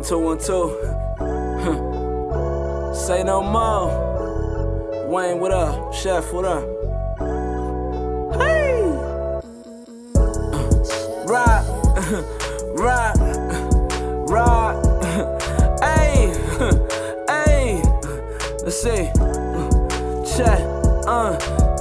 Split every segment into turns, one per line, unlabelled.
1, 2, 1, 2. Saynomo. Wayne, what up? Chef, what up? Hey! Rock, rock, hey, hey. Let's see. Check,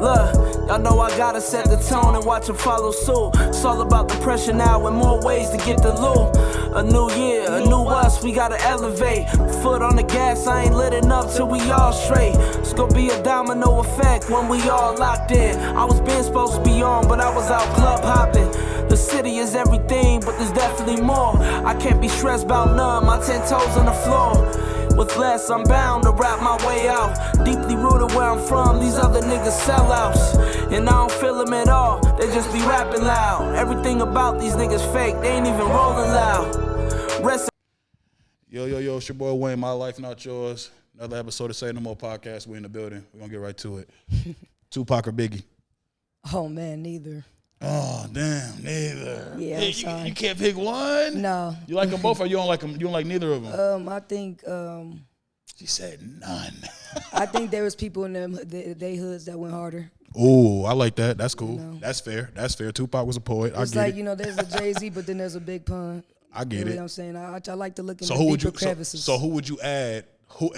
look. Y'all know I gotta set the tone and watch them follow suit. It's all about the pressure now and more ways to get the loot. A new year, a new us, we gotta elevate. Foot on the gas, I ain't lit enough till we all straight. It's gonna be a domino effect when we all locked in. I was been supposed to be on, but I was out club hopping. The city is everything, but there's definitely more. I can't be stressed about none, my 10 toes on the floor. With less, I'm bound to rap my way out. Deeply rooted where I'm from, these other niggas sellouts. And I don't feel them at all, they just be rapping loud. Everything about these niggas fake, they ain't even rolling loud.
Yo, it's your boy Wayne, my life, not yours. Another episode of Saynomo Podcast, we in the building. We're gonna get right to it. Tupac or Biggie?
Oh man, neither.
Oh, damn, neither.
Yeah,
Hey,
I'm sorry.
you can't pick one?
No.
You like them both or you don't like them? You don't like neither of them?
I think
She said none.
I think there was people in them they hoods that went harder.
Ooh, I like that. That's cool.
You know.
That's fair.
Tupac
was a poet.
It's
I get
like,
it.
there's a Jay-Z, but then there's a Big Pun.
I get
You know
it.
what I'm saying? I like to look in
So
the
who would
deeper
you?
crevices.
So who would you add? Who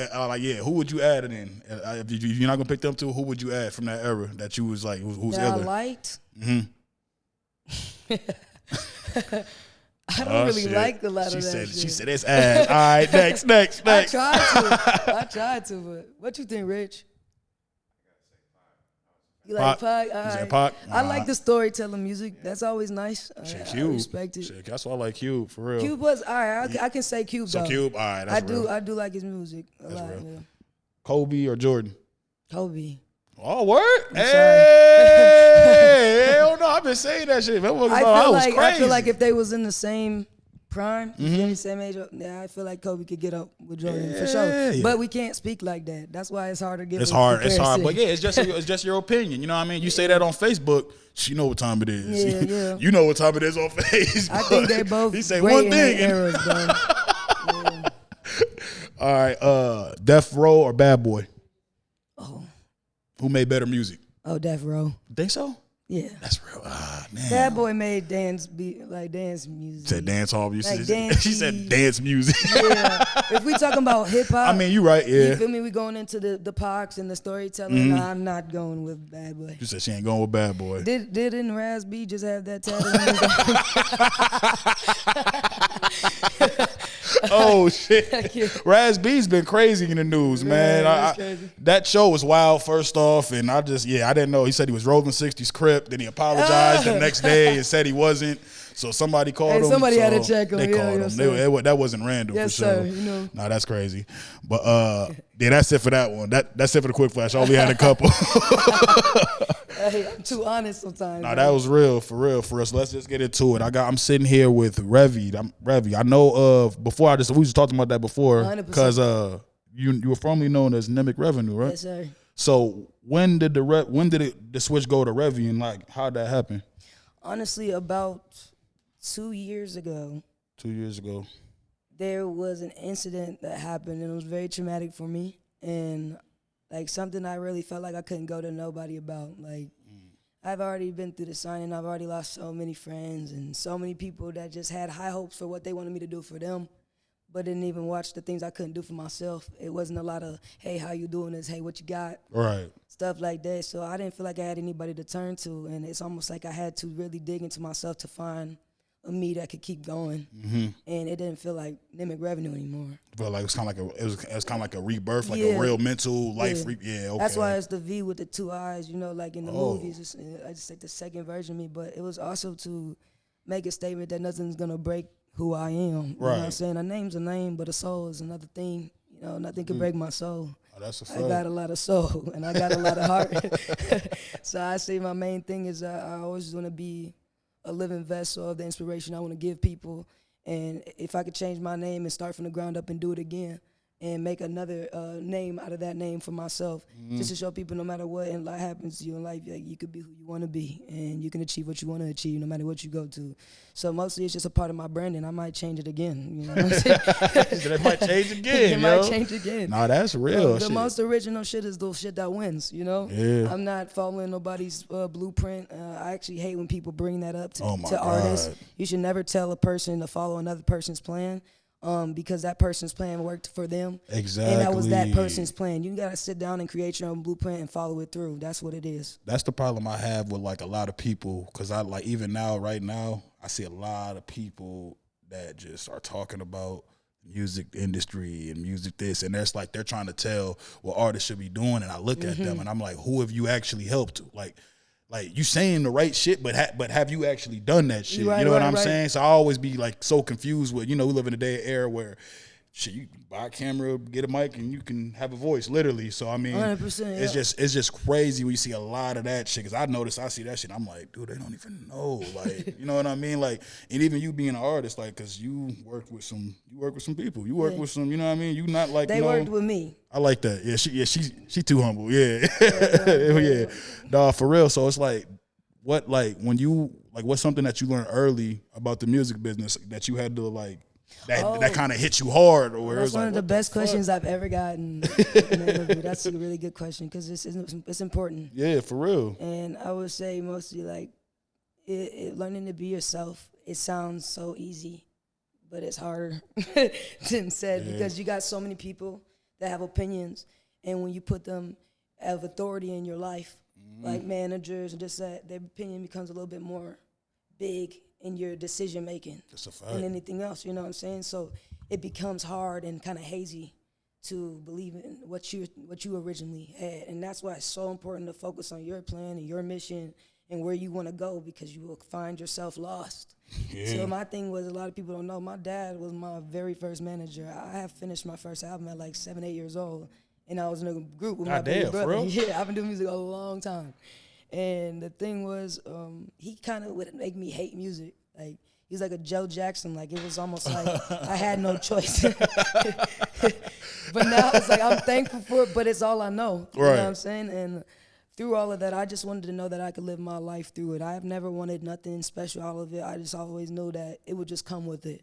would you add it in? If you're not gonna pick them two, who would you add from that era that you was like who's
that I
other?
liked?
Mm-hmm.
I don't really
shit.
like a lot of that
She
shit.
said it's ass. All right, next.
I tried to, but what you think, Rich? You like Pac? All
Is that
right.
Pac?
I like the storytelling music. That's always nice.
Shit,
I
Cube.
respect it.
Shit, that's why I like Cube for real.
Cube was all right. I can say Cube.
So
though.
Cube, all right, that's real.
I do like his music a lot.
real.
Yeah.
Kobe or Jordan?
Kobe.
Oh, word!
I'm
Hey, hell no! I've been saying that shit. Man,
I feel like if they was in the same prime,
Mm-hmm.
same age, yeah, I feel like Kobe could get up with Jordan for sure.
Yeah.
But we can't speak like that. That's why it's hard to give.
It's
a
hard.
comparison.
But yeah, it's just your opinion. You know what I mean? You say that on Facebook, you know what time it is.
Yeah.
You know what time it is on Facebook.
I think they both.
He say
great
one
in
thing.
their eras, though. Yeah.
All right, Death Row or Bad Boy?
Oh,
Who made better music?
Death Row.
Think so?
Yeah.
That's real. Ah, man.
Bad Boy made dance music.
Said dance hall. You
Like
said, she said dance music.
Yeah. If we talking about hip hop,
I mean, you right. Yeah.
you feel me? We going into the Pocs and the storytelling. Nah, I'm not going with Bad Boy.
You said she ain't going with Bad Boy.
Didn't Revii just have that tattoo?
Oh shit! Raz B's been crazy in the news, man.
that's crazy.
That show was wild. First off, and I didn't know. He said he was rolling 60s Crip. Then he apologized the next day and said he wasn't. So somebody called him.
Somebody had to
so
check him.
They called him. That wasn't random
Yes,
for sure.
sir.
Nah, that's crazy. But yeah, that's it for that one. That's it for the quick flash. I only had a couple.
Hey, I'm too honest sometimes.
Nah, that was real for us. So let's just get into it. I'm sitting here with Revii. I know before we was talking about that before
100%.
because you were formerly known as Nemic Revenue, right?
Yes, sir.
So when did the switch go to Revii and like how'd that happen?
Honestly, about 2 years ago,
2 years ago.
there was an incident that happened, and it was very traumatic for me, and like something I really felt like I couldn't go to nobody about. Like I've already been through the signing. I've already lost so many friends and so many people that just had high hopes for what they wanted me to do for them, but didn't even watch the things I couldn't do for myself. It wasn't a lot of, hey, how you doing this? Hey, what you got?
Right.
Stuff like that. So I didn't feel like I had anybody to turn to, and it's almost like I had to really dig into myself to find a me that could keep going.
Mm-hmm.
And it didn't feel like Nemic Revenue anymore.
But like it was kind of like a rebirth, like
Yeah.
a real mental life.
Yeah.
Okay.
That's why it's the V with the two eyes, like in the
Oh.
movies. I just like the second version of me, but it was also to make a statement that nothing's gonna break who I am. You know what I'm
Right.
saying? A name's a name, but a soul is another thing. Nothing can break my soul.
Oh, that's a
I
fact.
got a lot of soul and I got a lot of heart. So I say my main thing is I always want to be a living vessel of the inspiration I want to give people. And if I could change my name and start from the ground up and do it again and make another name out of that name for myself, just to show people no matter what in life happens to you in life, like, you could be who you want to be, and you can achieve what you want to achieve no matter what you go to. So mostly it's just a part of my branding. I might change it again. You know what I'm saying?
It might change again.
It might change again.
Nah, that's real.
The most original shit is the shit that wins, you know?
Yeah.
I'm not following nobody's blueprint. I actually hate when people bring that up to
God.
artists. You should never tell a person to follow another person's plan. Because that person's plan worked for them.
Exactly.
And that was that person's plan. You got to sit down and create your own blueprint and follow it through. That's what it is.
That's the problem I have with like a lot of people, because I like even now, right now, I see a lot of people that just are talking about music industry and music this, and there's like they're trying to tell what artists should be doing, and I look at them and I'm like, who have you actually helped? Like you saying the right shit, but have you actually done that shit?
Right,
you know what I'm
right.
saying? So I always be like so confused with, we live in a day era where shit, you can buy a camera, get a mic, and you can have a voice, literally. So I mean,
100%,
it's just crazy when you see a lot of that shit. Cause I see that shit, I'm like, dude, they don't even know. Like, you know what I mean? Like, and even you being an artist, like, cause you work with some people, you work with some, you know what I mean? You not like
They worked with me.
I like that. Yeah, she too humble. Yeah. Yeah. Nah, for real. So it's like, what's something that you learned early about the music business that you had to like, that kind of hit you hard? Or
That's one
like,
of the best questions I've ever gotten in an interview. That's a really good question because it's important.
Yeah, for real.
And I would say mostly like learning to be yourself. It sounds so easy, but it's harder than said because you got so many people that have opinions, and when you put them of authority in your life, like managers and just that, their opinion becomes a little bit more big in your decision making than anything else. You know what I'm saying? So it becomes hard and kind of hazy to believe in what you originally had, and that's why it's so important to focus on your plan and your mission and where you want to go, because you will find yourself lost. Yeah. So my thing was, a lot of people don't know, my dad was my very first manager. I have finished my first album at like 7, 8 years old, and I was in a group with my big brother. For real? Yeah, I've been doing music a long time. And the thing was, he kind of would make me hate music. Like, he's like a Joe Jackson. Like, it was almost like I had no choice. But now it's like I'm thankful for it, but it's all I know. You know what I'm saying? And through all of that, I just wanted to know that I could live my life through it. I have never wanted nothing special out of it. I just always knew that it would just come with it.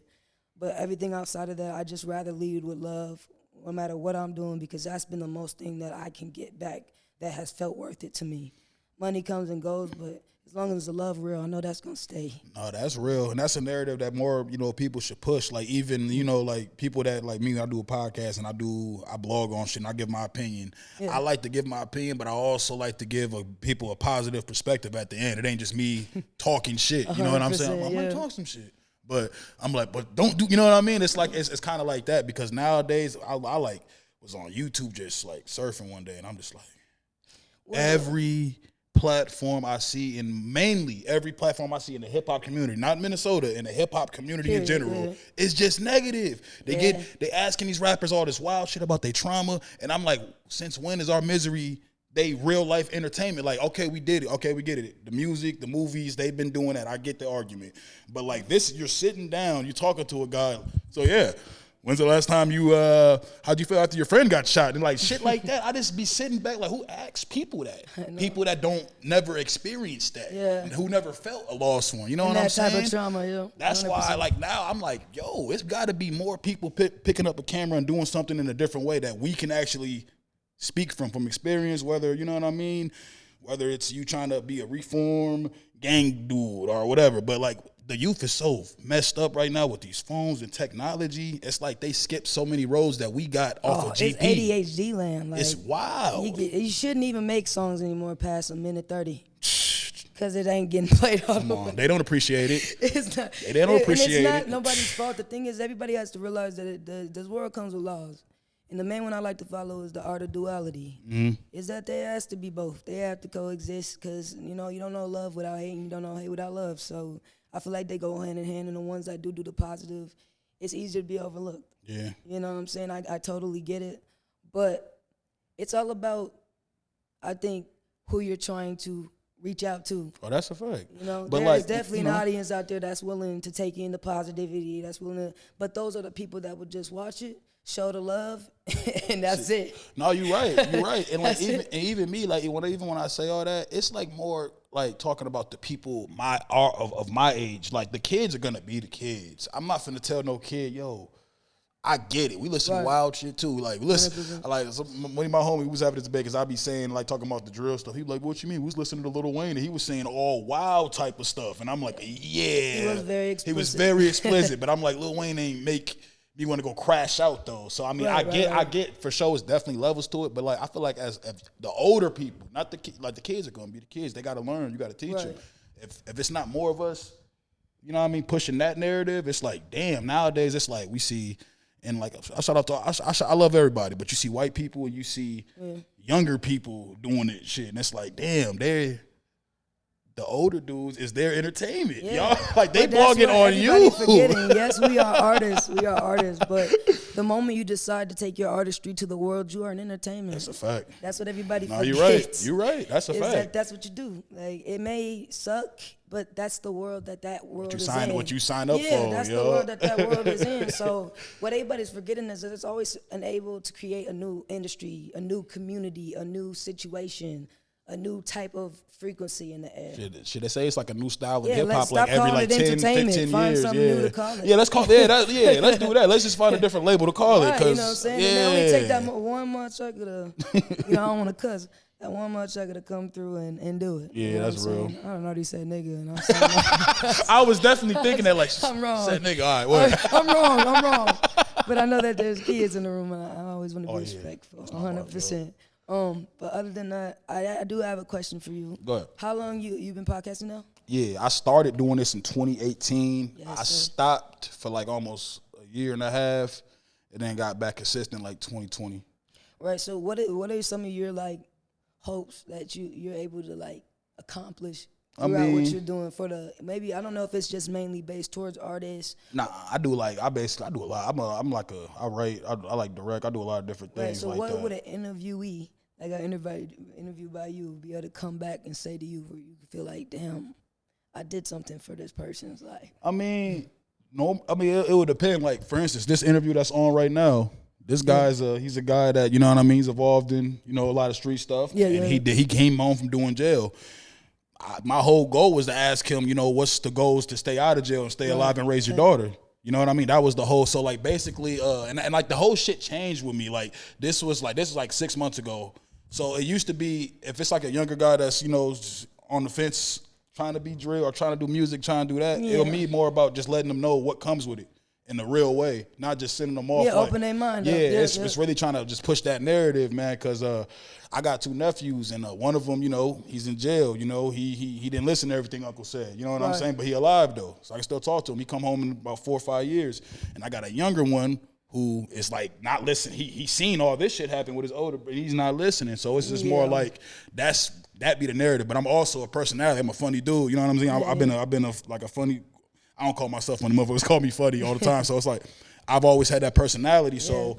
But everything outside of that, I just rather lead with love, no matter what I'm doing, because that's been the most thing that I can get back that has felt worth it to me. Money comes and goes, but as long as the love real, I know that's gonna stay.
No, that's real, and that's a narrative that more people should push. Like, even like people that like me, I do a podcast and I blog on shit and I give my opinion. Yeah. I like to give my opinion, but I also like to give people a positive perspective at the end. It ain't just me talking shit. You know what I'm saying? I might talk some shit, but I'm like, but don't do. You know what I mean? It's like it's kind of like that, because nowadays I like was on YouTube just like surfing one day, and I'm just like, every platform I see, and mainly every platform I see in the hip hop community, not Minnesota, in the hip hop community in general, is just negative. They asking these rappers all this wild shit about their trauma, and I'm like, since when is our misery they real life entertainment? Like, okay, we did it. Okay, we get it. The music, the movies, they've been doing that. I get the argument, but like this, you're sitting down, you're talking to a guy. So yeah. When's the last time how'd you feel after your friend got shot? And like shit like that, I just be sitting back like, who asks people that? People that don't never experience that. Yeah. And who never felt a lost one. You know what I'm saying? That type of trauma, yeah. That's 100%. Why like now I'm like, yo, it's gotta be more people picking up a camera and doing something in a different way that we can actually speak from experience, whether, you know what I mean? Whether it's you trying to be a reform gang dude or whatever. But like, the youth is so messed up right now with these phones and technology. It's like they skip so many roads that we got off of GP.
It's ADHD land. Like,
it's wild.
You shouldn't even make songs anymore past a minute 30. Because it ain't getting played all the way.
They don't appreciate it.
It's not.
They don't appreciate it.
And it's not nobody's fault. The thing is, everybody has to realize that this world comes with laws. And the main one I like to follow is the art of duality. Mm-hmm. Is that there has to be both. They have to coexist, because, you don't know love without hate, and you don't know hate without love. So I feel like they go hand in hand, and the ones that do the positive, it's easier to be overlooked. Yeah. You know what I'm saying? I totally get it. But it's all about, I think, who you're trying to reach out to.
Oh, that's a fact.
You know,
but
there's definitely an audience out there that's willing to take in the positivity, that's willing to, but those are the people that would just watch it, show the love, and that's it.
No, you're right. And like even me, like when I say all that, it's like more like talking about the people of my age. Like the kids are gonna be the kids. I'm not finna tell no kid, yo, I get it. We listen to wild shit too. Like, listen, 100%. Like, one of my homies was having this debate because I be saying, like, talking about the drill stuff. He be like, what you mean? We was listening to Lil Wayne and he was saying all wild type of stuff. And I'm like, yeah.
He was very explicit.
He was very explicit. But I'm like, Lil Wayne ain't make me want to go crash out, though. So, I mean, I get for sure it's definitely levels to it. But, like, I feel like as the older people, not the kids are going to be the kids. They got to learn. You got to teach them. If it's not more of us, you know what I mean, pushing that narrative, it's like, damn, nowadays it's like we see. And like I love everybody, but you see white people and you see younger people doing it shit, and it's like, damn, the older dudes is their entertainment, y'all. Like they blogging on you.
Forgetting, yes, we are artists, but the moment you decide to take your artistry to the world, you are an entertainment.
That's a fact.
That's what everybody
no,
forgets.
You're right. That's a fact.
That's what you do. Like it may suck, but that's the world that world is in.
What you signed up for.
Yeah, that's the world that world is in. So what everybody's forgetting is that it's always able to create a new industry, a new community, a new situation, a new type of frequency in the air.
Shit, they say it's like a new style of hip hop, like every 10, 15
Find
years.
something new to call it.
Yeah, let's call let's do that. Let's just find a different label to call it.
You know what I'm saying? And then we take that one motherfucker to, I don't want to cuss. That one motherfucker to come through and do it.
Yeah,
you know
that's real.
I don't know if he said nigga, and I'm saying
I was definitely thinking that, like,
I'm wrong.
Said nigga, all right, what?
I'm wrong. But I know that there's kids in the room, and I always want to be respectful, 100%. But other than that, I do have a question for you.
Go ahead.
How long you been podcasting now?
Yeah, I started doing this in 2018.
Yes,
I stopped for like almost a year and a half, and then got back consistent like 2020.
Right. So what are some of your like hopes that you're able to like accomplish throughout what you're doing for the, maybe, I don't know if it's just mainly based towards artists.
Nah, I do a lot. I write, I like direct, I do a lot of different things.
Right, so
like
what
that.
would an interviewee, like an interview by you, be able to come back and say to you where you feel like, damn, I did something for this person's life?
I mean, it would depend. Like, for instance, this interview that's on right now, this guy's he's a guy that, you know what I mean, he's involved in, a lot of street stuff. He came home from doing jail. My whole goal was to ask him, what's the goals to stay out of jail and stay alive and raise your daughter. You know what I mean? That was the whole, so like basically, and like the whole shit changed with me. Like this was like 6 months ago. So it used to be, if it's like a younger guy that's, on the fence trying to be drill or trying to do music, trying to do that, it'll be more about just letting them know what comes with it in the real way, not just sending them off.
Yeah, open their mind up.
It's really trying to just push that narrative, man, because I got 2 nephews, and one of them, he's in jail. He didn't listen to everything Uncle said. You know what I'm saying? But he alive, though, so I can still talk to him. He come home in about 4 or 5 years, and I got a younger one who is like not listening. He's seen all this shit happen with his older, but he's not listening. So it's just more like that be the narrative. But I'm also a personality. I'm a funny dude. You know what I'm saying? I've been a funny. I don't call myself funny. Motherfuckers call me funny all the time. So it's like I've always had that personality. So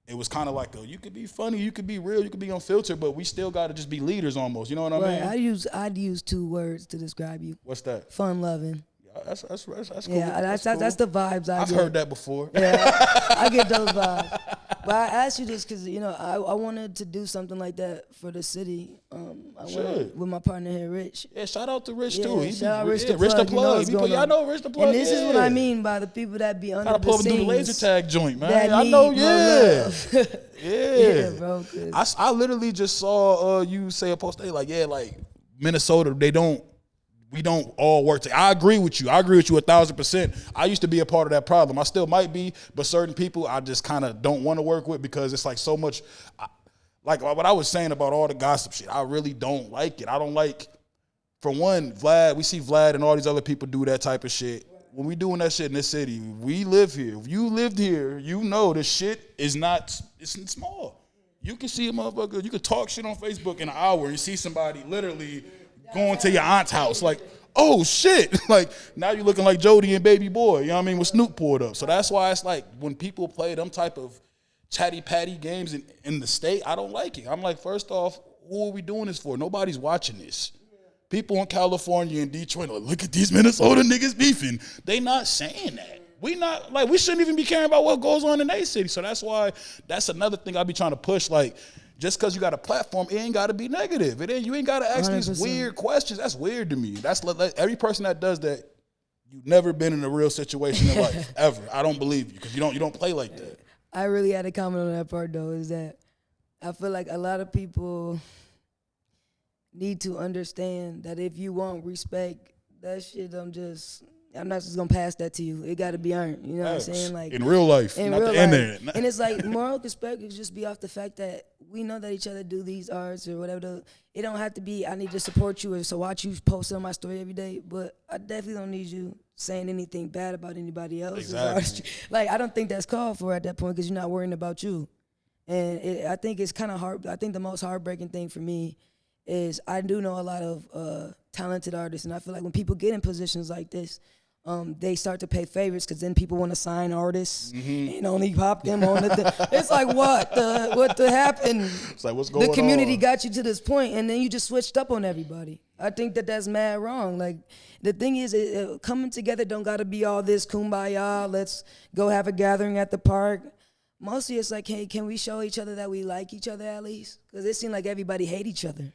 it was kind of like you could be funny, you could be real, you could be unfiltered, but we still got to just be leaders almost. You know what I mean?
I'd use 2 words to describe you.
What's that?
Fun loving.
That's cool.
Yeah, that's the vibes I get.
I've heard that before.
Yeah, I get those vibes. But I asked you this because, I wanted to do something like that for the city. With my partner here, Rich.
Yeah, shout out to Rich, too.
Shout out Rich the
Rich the
Plug.
I know Rich the Plug.
And this is what I mean by the people that be under the scenes.
Gotta pull up and do the laser tag joint, man.
That
I know,
yeah, bro.
I literally just saw you say a post today, like Minnesota, we don't all work together. I agree with you 1,000%. I used to be a part of that problem. I still might be, but certain people I just kind of don't want to work with because it's like so much. Like what I was saying about all the gossip shit, I really don't like it. I don't like, for one, Vlad. We see Vlad and all these other people do that type of shit. When we doing that shit in this city, we live here. If you lived here, this shit is not, it's small. You can see a motherfucker, you can talk shit on Facebook in an hour and see somebody literally going to your aunt's house, like, oh shit, like now you're looking like Jody and Baby Boy, you know what I mean, with Snoop poured up. So that's why it's like when people play them type of chatty patty games in the state, I don't like it. I'm like, first off, who are we doing this for? Nobody's watching this. people in California and Detroit, like, look at these Minnesota niggas beefing. They not saying that. We not, like, we shouldn't even be caring about what goes on in their city. So that's why, that's another thing I be trying to push, like, just because you got a platform, it ain't got to be negative. You ain't got to ask 100%. These weird questions. That's weird to me. That's like, every person that does that, you've never been in a real situation in life, ever. I don't believe you, because you don't play like that.
I really had a comment on that part, though, is that I feel like a lot of people need to understand that if you want respect, that shit I'm not just gonna pass that to you. It gotta be earned. You know what I'm saying? Like
in real life, not the internet.
And it's like moral respect is just be off the fact that we know that each other do these arts or whatever. It don't have to be I need to support you or so watch you post on my story every day. But I definitely don't need you saying anything bad about anybody else.
Exactly.
Like I don't think that's called for at that point because you're not worrying about you. And I think it's kind of hard. I think the most heartbreaking thing for me is I do know a lot of talented artists, and I feel like when people get in positions like this, they start to pay favors because then people want to sign artists and only pop them on the It's like, what happened?
It's like, what's going on?
The community got you to this point, and then you just switched up on everybody. I think that's mad wrong. Like, the thing is, coming together don't got to be all this kumbaya, let's go have a gathering at the park. Mostly it's like, hey, can we show each other that we like each other at least? Because it seems like everybody hate each other.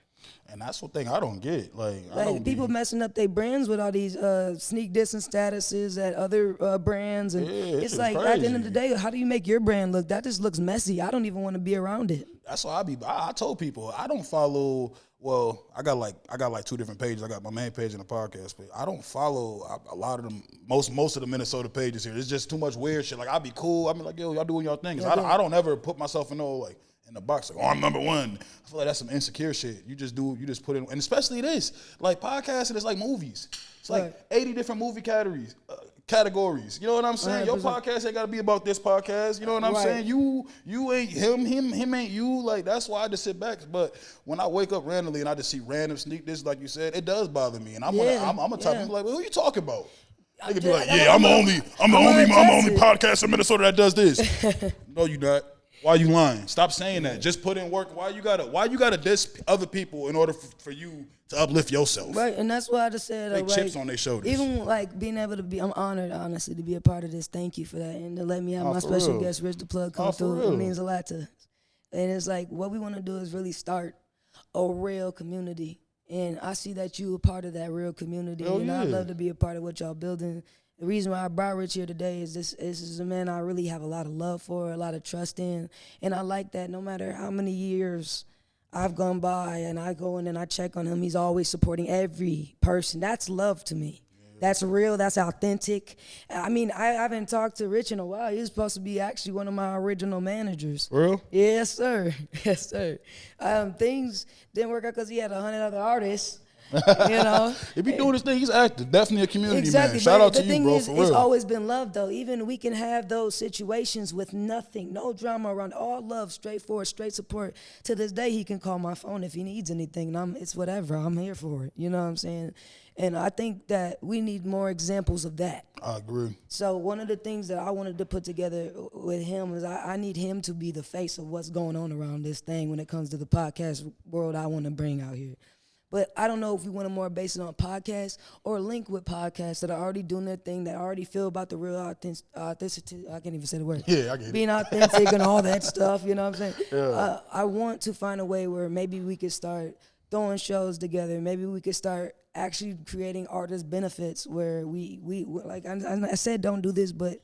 And that's the thing I don't get. Like
people messing up their brands with all these sneak dissing statuses at other brands, and it's like crazy. At the end of the day, how do you make your brand look? That just looks messy. I don't even want to be around it.
That's why I told people I don't follow. Well, I got like 2 different pages. I got my main page and a podcast, but I don't follow a lot of them. Most of the Minnesota pages here. It's just too much weird shit. Like I'll be cool. I mean, like, yo, y'all doing y'all things. I don't ever put myself in in the box, like, oh, I'm number one. I feel like that's some insecure shit. You just put in, and especially this, like podcasting is like movies. It's like 80 different movie categories. You know what I'm saying? 100%. Your podcast ain't got to be about this podcast. You know what I'm saying? You ain't him ain't you. Like, that's why I just sit back. But when I wake up randomly and I just see random sneak this, like you said, it does bother me. And I'm gonna tell people like, well, who you talking about? They could be like, yeah, I'm the only podcast in Minnesota that does this. No, you not. Why you lying? Stop saying that. Just put in work. Why you gotta diss other people in order for you to uplift yourself?
Right, and that's why I just said,
like chips on their shoulders.
Even like being able to be, I'm honored, honestly, to be a part of this. Thank you for that, and to let me have my special guest, Rich the Plug, come through. It means a lot to us. And it's like what we want to do is really start a real community, and I see that you a part of that real community, and I'd love to be a part of what y'all building. The reason why I brought Rich here today is this is a man I really have a lot of love for, a lot of trust in. And I like that no matter how many years I've gone by and I go in and I check on him, he's always supporting every person. That's love to me. That's real. That's authentic. I mean, I haven't talked to Rich in a while. He was supposed to be actually one of my original managers.
For real?
Yes, sir. Yes, sir. Things didn't work out because he had 100 other artists. You know,
if he doing this thing, he's active. Definitely a community man.
Exactly.
Shout out to you, bro.
The thing is,
for real.
It's always been love, though. Even we can have those situations with nothing, no drama around. All love, straightforward, straight support. To this day, he can call my phone if he needs anything, and it's whatever. I'm here for it. You know what I'm saying? And I think that we need more examples of that.
I agree.
So one of the things that I wanted to put together with him is I need him to be the face of what's going on around this thing when it comes to the podcast world I want to bring out here. But I don't know if we want to more base it on podcasts or link with podcasts that are already doing their thing, that already feel about the real authenticity. I can't even say the word.
Yeah, I get it.
Being authentic and all that stuff, you know what I'm saying?
Yeah.
I want to find a way where maybe we could start throwing shows together. Maybe we could start actually creating artist benefits where we like I said, don't do this, but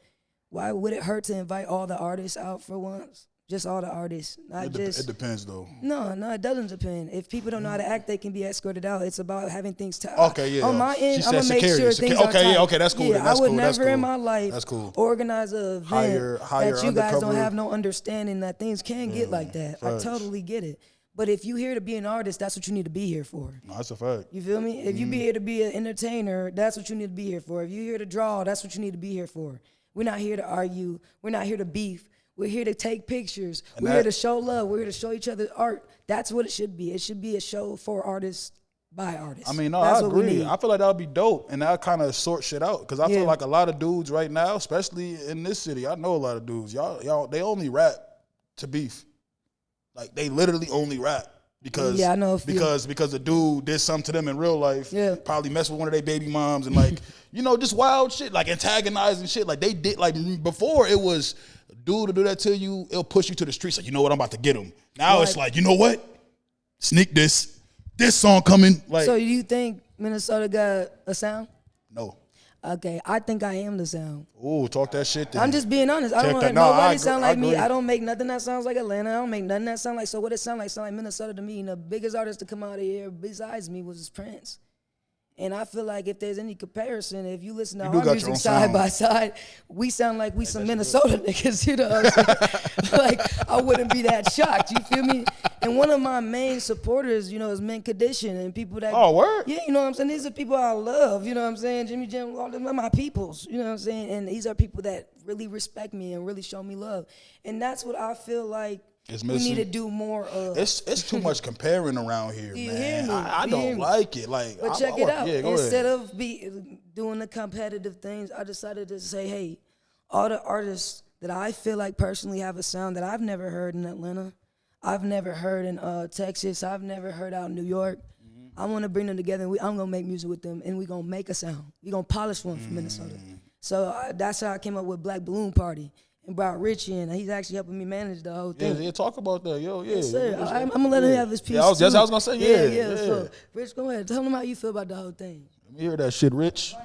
why would it hurt to invite all the artists out for once? Just all the artists, not just.
It depends, though.
No, it doesn't depend. If people don't know how to act, they can be escorted out. It's about having things to.
Okay, yeah.
On my end, I'm gonna make sure things are
okay,
tight.
yeah, okay, that's cool.
Yeah,
that's
I would
cool,
never in my life organize an event that you guys don't have no understanding that things can get like that. Facts. I totally get it. But if you here to be an artist, that's what you need to be here for.
No, that's a fact.
You feel me? If you be here to be an entertainer, that's what you need to be here for. If you're here to draw, that's what you need to be here for. We're not here to argue. We're not here to beef. We're here to take pictures. We're here to show love. We're here to show each other art. That's what it should be. It should be a show for artists by artists.
I mean, no, I agree. I feel like that would be dope, and that kind of sort shit out. Because I feel like a lot of dudes right now, especially in this city, I know a lot of dudes, y'all, they only rap to beef. Like, they literally only rap. Because
I know
because the dude did something to them in real life.
Yeah.
Probably messed with one of their baby moms and like just wild shit, like antagonizing shit. Like they did, like before it was dude to do that to you, it'll push you to the streets. Like, you know what, I'm about to get him. Now it's like, you know what, sneak this song coming. Like,
so you think Minnesota got a sound?
No.
Okay, I think I am the sound.
Ooh, talk that shit then.
I'm just being honest. I don't
that.
want
No,
nobody
I
sound like me.
agree.
I don't make nothing that sounds like Atlanta. I don't make nothing that sound like. So what it sound like Minnesota to me. And the biggest artist to come out of here besides me was Prince. And I feel like if there's any comparison, if you listen to our music side by side, we sound like we some Minnesota niggas, you know what I'm saying? Like, I wouldn't be that shocked, you feel me? And one of my main supporters, is Mint Condition and people that...
Oh, word?
Yeah, you know what I'm saying? These are people I love, you know what I'm saying? Jimmy Jam, all them are my peoples, you know what I'm saying? And these are people that really respect me and really show me love. And that's what I feel like we need to do more of.
It's too much comparing around here,
You
man.
hear me?
I don't like it. Like,
But check it out.
Yeah, go
Instead
ahead.
of doing the competitive things, I decided to say, hey, all the artists that I feel like personally have a sound that I've never heard in Atlanta, I've never heard in Texas, I've never heard out in New York, I want to bring them together, and I'm going to make music with them, and we're going to make a sound. We're going to polish one from Minnesota. So that's how I came up with Black Balloon Party. And brought Richie in. He's actually helping me manage the whole thing.
Yeah, talk about that, yo. Yeah,
yes, sir. I'm gonna let him have his piece.
Yeah, I was gonna say, yeah.
So, Rich, go ahead. Tell him how you feel about the whole thing.
Let me hear that shit, Rich.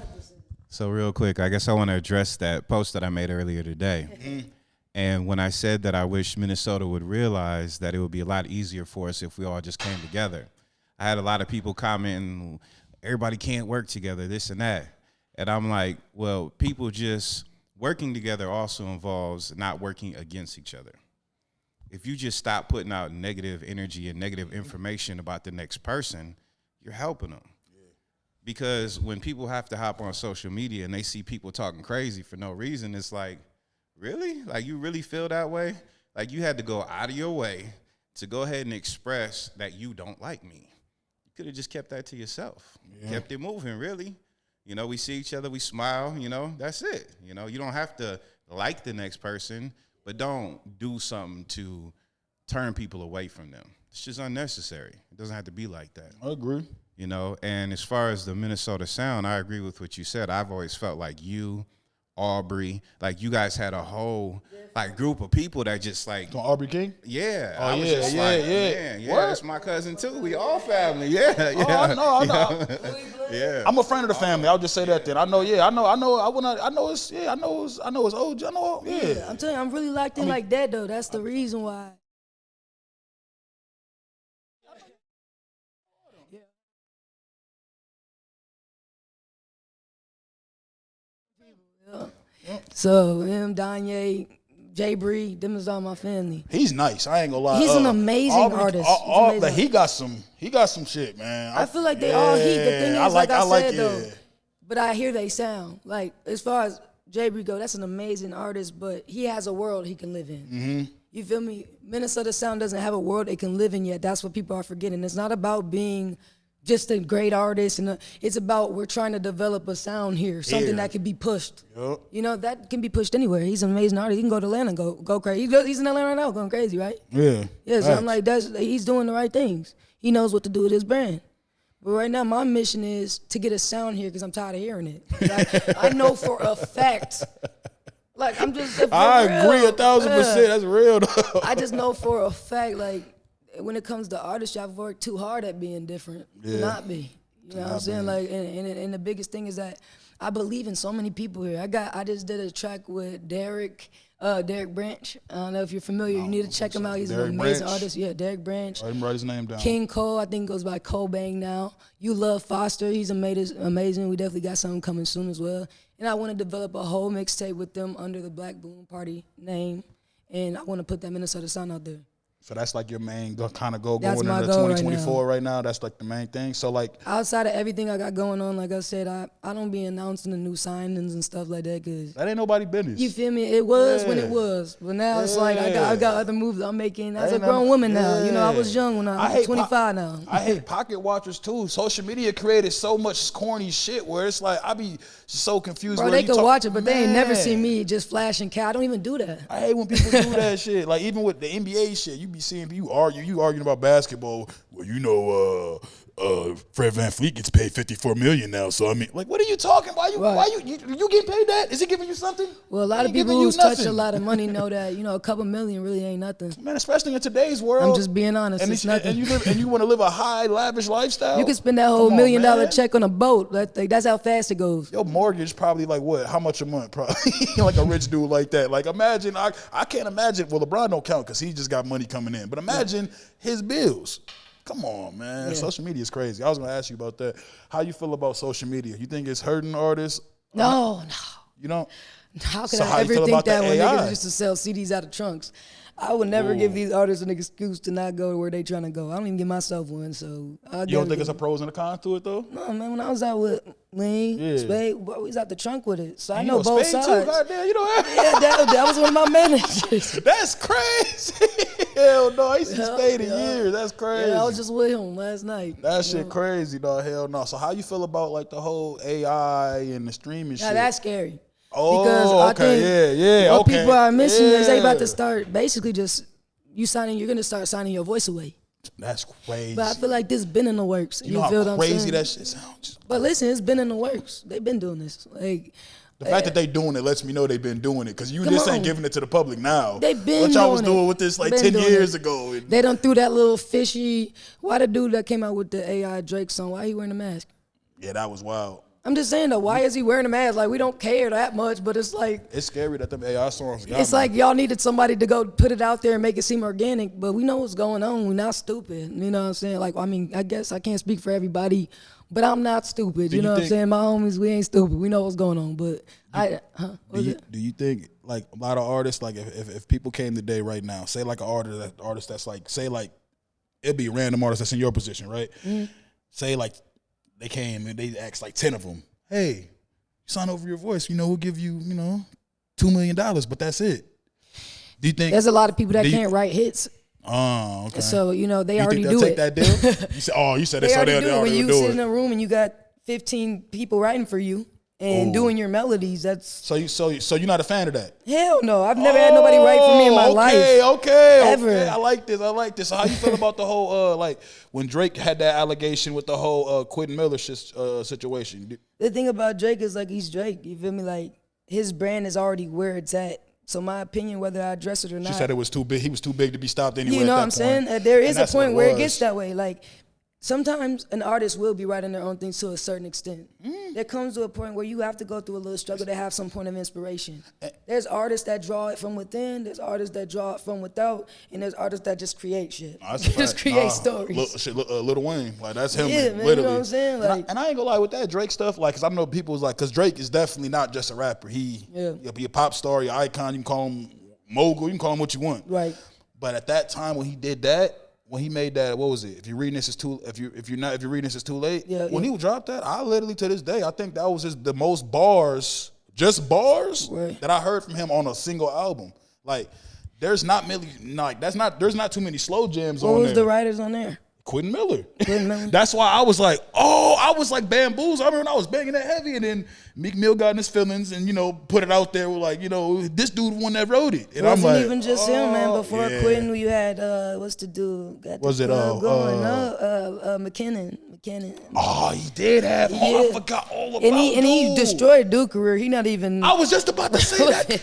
So real quick, I guess I want to address that post that I made earlier today. And when I said that I wish Minnesota would realize that it would be a lot easier for us if we all just came together. I had a lot of people commenting, everybody can't work together, this and that. And I'm like, well, people just... Working together also involves not working against each other. If you just stop putting out negative energy and negative information about the next person, you're helping them. Yeah. Because when people have to hop on social media and they see people talking crazy for no reason, it's like, really? Like, you really feel that way? Like, you had to go out of your way to go ahead and express that you don't like me. You could have just kept that to yourself. Yeah. Kept it moving, really. We see each other, we smile, that's it. You don't have to like the next person, but don't do something to turn people away from them. It's just unnecessary. It doesn't have to be like that.
I agree.
And as far as the Minnesota sound, I agree with what you said. I've always felt like you, Aubrey, like you guys had a whole group of people that just like
Aubrey King?
Yeah.
Oh, yeah.
That's my cousin too. We all family. Yeah.
Oh, I know.
Yeah.
I'm a friend of the family. I'll just say that then. I know it's OG. Yeah.
I'm telling you, I'm really locked in like that though. That's the reason why. So him, Danye, Jay Bree, them is all my family.
He's nice. I ain't gonna lie.
He's an amazing artist.
He got some shit, man.
I feel like they all heat. The thing is, like I said though,
yeah.
but I hear they sound. Like as far as Jay Bree go, that's an amazing artist, but he has a world he can live in.
Mm-hmm.
You feel me? Minnesota sound doesn't have a world it can live in yet. That's what people are forgetting. It's not about being just a great artist, and it's about we're trying to develop a sound here, something that can be pushed.
Yep.
That can be pushed anywhere. He's an amazing artist. He can go to Atlanta, go crazy. He's in Atlanta right now, going crazy, right?
Yeah.
Yeah. So I'm like, he's doing the right things. He knows what to do with his brand. But right now, my mission is to get a sound here because I'm tired of hearing it. Like, I know for a fact. Like I'm just.
I agree 1,000%. That's real though.
I just know for a fact, like. When it comes to artistry, I've worked too hard at being different to not be. You know what I'm saying? Like, and the biggest thing is that I believe in so many people here. I just did a track with Derek Branch. I don't know if you're familiar. You need to check him out. He's an amazing artist. Yeah, Derek Branch.
I didn't write his name down.
King Cole, I think goes by Cole Bang now. You Love Foster. He's amazing. We definitely got something coming soon as well. And I want to develop a whole mixtape with them under the Black Balloon Party name. And I want to put that Minnesota sound out there.
So that's like your main kind of goal
That's
going
my
into
goal
2024 right now. That's like the main thing. So like
outside of everything I got going on, like I said, I don't be announcing the new signings and stuff like that because
that ain't nobody business.
You feel me? It was when it was, but now it's like I got other moves I'm making as a grown woman now. You know, I was young when I'm 25 now.
I hate pocket watchers too. Social media created so much corny shit where it's like I be so confused.
Bro, they can watch it, but they ain't never seen me just flashing cat. I don't even do that.
I hate when people do that shit. Like even with the NBA shit, you be seeing you arguing about basketball. Well, you know, Fred VanVleet gets paid $54 million now. So I mean, like, what are you talking? Why you getting paid that? Is he giving you something?
Well, a lot of people who's touched a lot of money know that a couple million really ain't nothing.
Man, especially in today's world.
I'm just being honest.
And
it's nothing.
And you want to live a high, lavish lifestyle.
You can spend that whole $1 million check on a boat. That's how fast it goes.
Your mortgage probably like what? How much a month? Probably like a rich dude like that. Like imagine, I can't imagine. Well, LeBron don't count because he just got money coming in. But imagine his bills. Come on, man. Yeah. Social media is crazy. I was going to ask you about that. How you feel about social media? You think it's hurting artists?
No.
You don't?
How could I ever think that when niggas used to sell CDs out of trunks? I would never give these artists an excuse to not go to where they trying to go. I don't even give myself one, so
you don't think it's a pros and a cons to it, though?
No, man. When I was out with Lean, Spade, we was out the trunk with it, so I know
Spade
both sides.
Too? Goddamn, you know
that was one of my managers.
That's crazy. Hell no, I ain't seen Spade in years. That's crazy.
Yeah, I was just with him last night.
That shit crazy, dog. Hell no. So how you feel about like the whole AI and the streaming shit?
Now that's scary.
Oh,
because I think what people are missing is they about to start basically just you're going to start signing your voice away.
That's crazy.
But I feel like this been in the works.
You know how crazy that shit sounds?
But listen, it's been in the works. They've been doing this. Like
the fact that they doing it lets me know they've been doing it because you just ain't giving it to the public now.
They've been
what y'all was doing with this like 10 years ago.
They done threw that little fishy. Why the dude that came out with the AI Drake song? Why he wearing a mask?
Yeah, that was wild.
I'm just saying though, why is he wearing a mask? Like we don't care that much, but it's like
it's scary that them AI songs got
it's me. Like y'all needed somebody to go put it out there and make it seem organic, but we know what's going on. We're not stupid. You know what I'm saying? Like I mean, I guess I can't speak for everybody, but I'm not stupid. You know what I'm saying? My homies, we ain't stupid. We know what's going on. But
do you think like a lot of artists, like if people came today right now, say like an artist that's like, say like it'd be a random artist that's in your position, right? Mm-hmm. Say like they came and they asked like 10 of them, hey, sign over your voice, we'll give you, $2 million, but that's it. Do you think
there's a lot of people that can't write hits?
Oh, okay.
So, they already do
take
it.
That deal? You said
they
so
already
they already
when
do it.
you sit in a room and you got 15 people writing for you and doing your melodies, that's
so you're not a fan of that?
Hell no. I've never had nobody write for me in my life. Ever.
Okay. I like this. So how you feel about the whole like when Drake had that allegation with the whole Quentin Miller situation?
The thing about Drake is like he's Drake. You feel me? Like his brand is already where it's at. So my opinion, whether I address it or not.
She said it was too big. He was too big to be stopped anyway.
You know
at
what
that
I'm saying?
point.
There is a point where it gets that way. Like sometimes an artist will be writing their own things to a certain extent. There comes to a point where you have to go through a little struggle to have some point of inspiration. There's artists that draw it from within, there's artists that draw it from without, and there's artists that just create shit. Just create stories.
Lil Wayne, like that's him,
yeah, man,
literally.
You know what I'm saying? Like,
and I ain't gonna lie with that Drake stuff, like, cause I know people's like, cause Drake is definitely not just a rapper. He'll be a pop star, your icon. You can call him mogul, you can call him what you want.
Right.
But at that time when he did that. When he made that, what was it? If you're reading this, it's too. If you're reading this, it's too late.
Yeah,
when he dropped that, I literally to this day, I think that was the most bars, just bars that I heard from him on a single album. Like, there's not many, like there's not too many slow jams on there.
What was the writers on there?
Quentin Miller. That's why I was like, bamboozled. I remember when I was banging that heavy, and then Meek Mill got in his feelings and put it out there with like, this dude one that wrote it. And
wasn't
I'm like,
even just him, man. Before Quentin, you had what's the dude? Got
was it
McKinnon?
Oh, he did have. I forgot all about. And
he destroyed Duke's career. He not even.
I was just about to say that.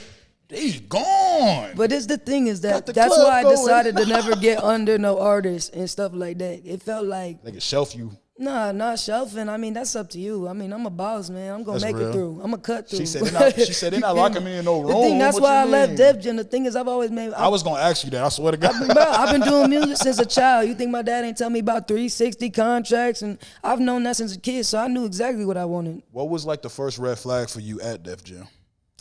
He's gone.
But the thing is that's why I decided to never get under no artists and stuff like that. It felt like
they could shelf you.
Nah, not shelving. I mean, that's up to you. I mean, I'm a boss, man. I'm gonna make it through. I'm gonna cut through.
She said they're not locking me in no room.
That's why I left Def Jam. The thing is, I've always made.
I was gonna ask you that. I swear to God.
I've been doing music since a child. You think my dad ain't tell me about 360 contracts, and I've known that since a kid, so I knew exactly what I wanted.
What was like the first red flag for you at Def Jam?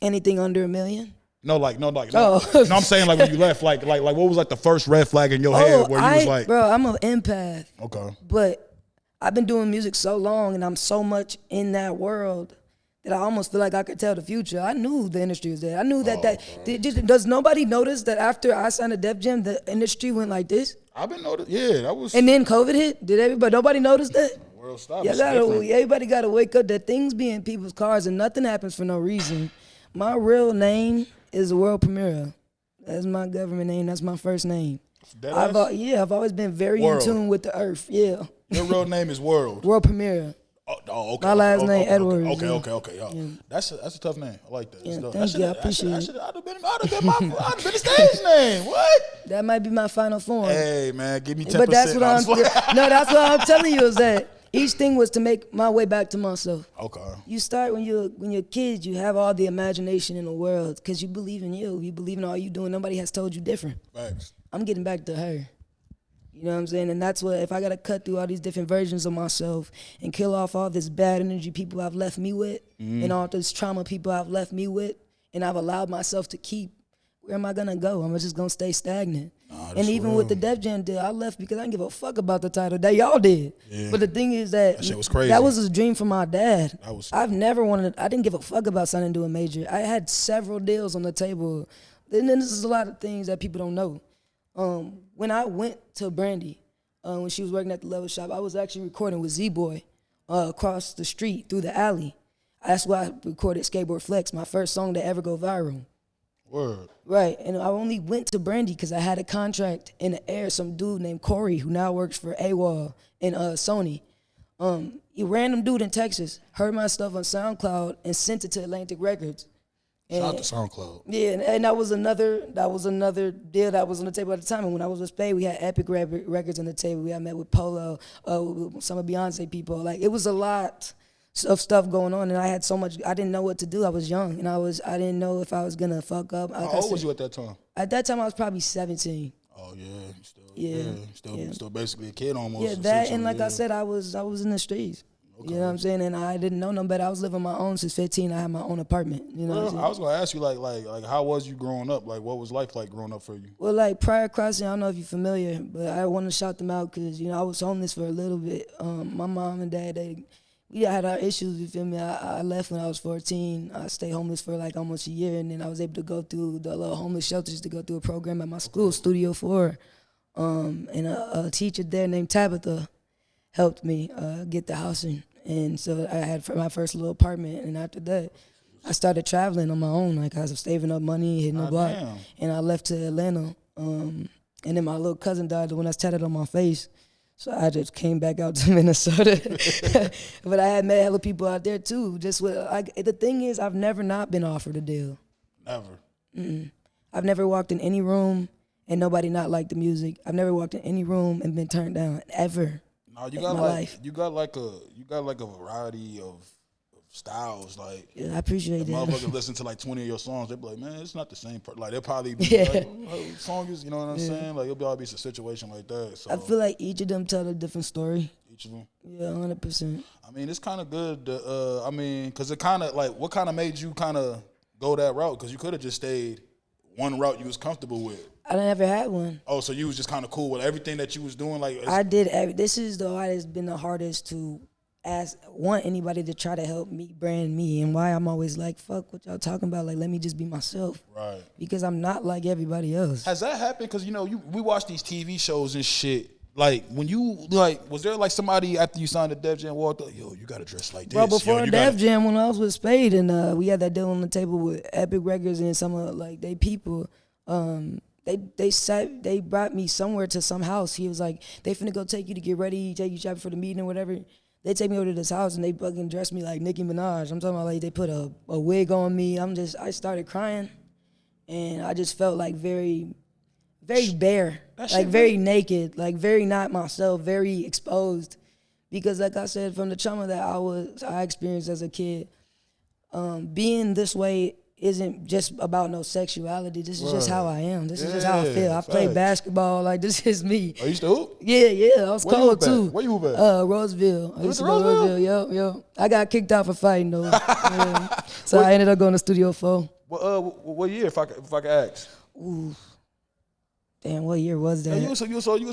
Anything under $1 million.
No, I'm saying like when you left, like what was like the first red flag in your head where you was like,
bro, I'm an empath.
Okay.
But I've been doing music so long and I'm so much in that world that I almost feel like I could tell the future. I knew the industry was there. I knew does nobody notice that after I signed a Def Jam, the industry went like this?
I've been noticing. Yeah, that was.
And then COVID hit. Nobody notice that?
The world stopped.
Everybody got to wake up that things be in people's cars and nothing happens for no reason. My real name is the world premiere. That's my government name. That's my first name. I've always been very
World.
in tune with the earth. Yeah.
Your real name is World.
World premiere.
Oh, okay.
My last name, Edwards.
Okay. Yeah. That's a tough name. I like that.
Yeah,
That
thank
should-
you. I
that
appreciate
should-
it.
I'd have been the stage name. What?
That might be my final form.
Hey, man, give me 10%.
But that's what
I'm
that's what I'm telling you is that each thing was to make my way back to myself.
Okay.
You start when you're kids, you have all the imagination in the world because you believe in you. You believe in all you doing. Nobody has told you different.
Thanks.
I'm getting back to her. You know what I'm saying? And that's what, if I got to cut through all these different versions of myself and kill off all this bad energy people I've left me with and all this trauma people I've left me with and I've allowed myself to keep, where am I going to go? I'm just going to stay stagnant. And even with the Def Jam deal, I left because I didn't give a fuck about the title. That y'all did.
Yeah.
But the thing is that
shit was crazy.
That was a dream for my dad.
I
didn't give a fuck about signing to a major. I had several deals on the table. And then this is a lot of things that people don't know. When I went to Brandy, when she was working at the Level Shop, I was actually recording with Z-Boy across the street through the alley. That's why I recorded Skateboard Flex, my first song to ever go viral.
Word.
Right, and I only went to Brandy because I had a contract in the air. Some dude named Corey, who now works for AWOL and Sony. A random dude in Texas heard my stuff on SoundCloud and sent it to Atlantic Records.
Shout out to SoundCloud.
Yeah, and that was another deal that was on the table at the time. And when I was with Spade, we had Epic Records on the table. We had met with Polo, with some of Beyonce people. Like, it was a lot of stuff going on, and I had so much. I didn't know what to do. I was young, and I didn't know if I was gonna fuck up.
How old was you at that time?
At that time, I was probably 17.
Oh still basically a kid almost.
Yeah, that and like I said, I was in the streets. Okay. You know what I'm saying? And I didn't know no better. I was living on my own since 15. I had my own apartment. You know what I'm saying?
I was gonna ask you like how was you growing up? Like, what was life like growing up for you?
Well, like Prior Crossing, I don't know if you're familiar, but I want to shout them out because I was homeless for a little bit. My mom and dad, we had our issues. You feel me? I left when I was 14. I stayed homeless for like almost a year, and then I was able to go through the little homeless shelters to go through a program at my school, Studio 4. And a teacher there named Tabitha helped me get the housing. And so I had my first little apartment, and after that, I started traveling on my own. Like, I was saving up money, hitting the block, and I left to Atlanta. And then my little cousin died, the one that's tatted on my face. So I just came back out to Minnesota. But I had met hella people out there too. The thing is, I've never not been offered a deal.
Never.
Mm-mm. I've never walked in any room and nobody not liked the music. I've never walked in any room and been turned down ever.
No, you got like a variety of styles. Like,
yeah, I appreciate that.
Motherfuckers listen to like 20 of your songs, they be like, man, it's not the same. Like, they'll probably be like, song is, you know what I'm saying? Like, it'll be a situation like that. So
I feel like each of them tell a different story.
Each of them.
Yeah, 100%.
I mean, it's kind of good. Because it kind of like, what kind of made you kind of go that route? Because you could have just stayed one route you was comfortable with.
I never had one.
Oh, so you was just kind of cool with everything that you was doing? Like,
I did. This is the hardest, been the hardest to want anybody to try to help me brand me, and why I'm always like, fuck what y'all talking about. Like, let me just be myself.
Right.
Because I'm not like everybody else.
Has that happened? Because, we watch these TV shows and shit. Like, when you, was there like somebody after you signed the Def Jam walked up, yo, you got to dress like this?
Bro, before Def Jam, when I was with Spade, and we had that deal on the table with Epic Records and some of, like, they people, they brought me somewhere to some house. He was like, they finna go take you to get ready, take you shopping for the meeting or whatever. They take me over to this house and they fucking dress me like Nicki Minaj. I'm talking about, like, they put a wig on me. I started crying, and I just felt like very, very bare, like very naked, like very not myself, very exposed. Because like I said, from the trauma that I experienced as a kid, being this way isn't just about no sexuality. This is just how I am. This is just how I feel. I play basketball. Like, this is me.
Oh, you used to hoop?
Yeah. I was cold too.
Where you hoop at?
Roseville. I used to go to
Roseville?
Yo. I got kicked out for fighting though. So I ended up going to Studio 4.
What year, if I could ask?
Ooh. Damn, what year was that?
Yeah, you was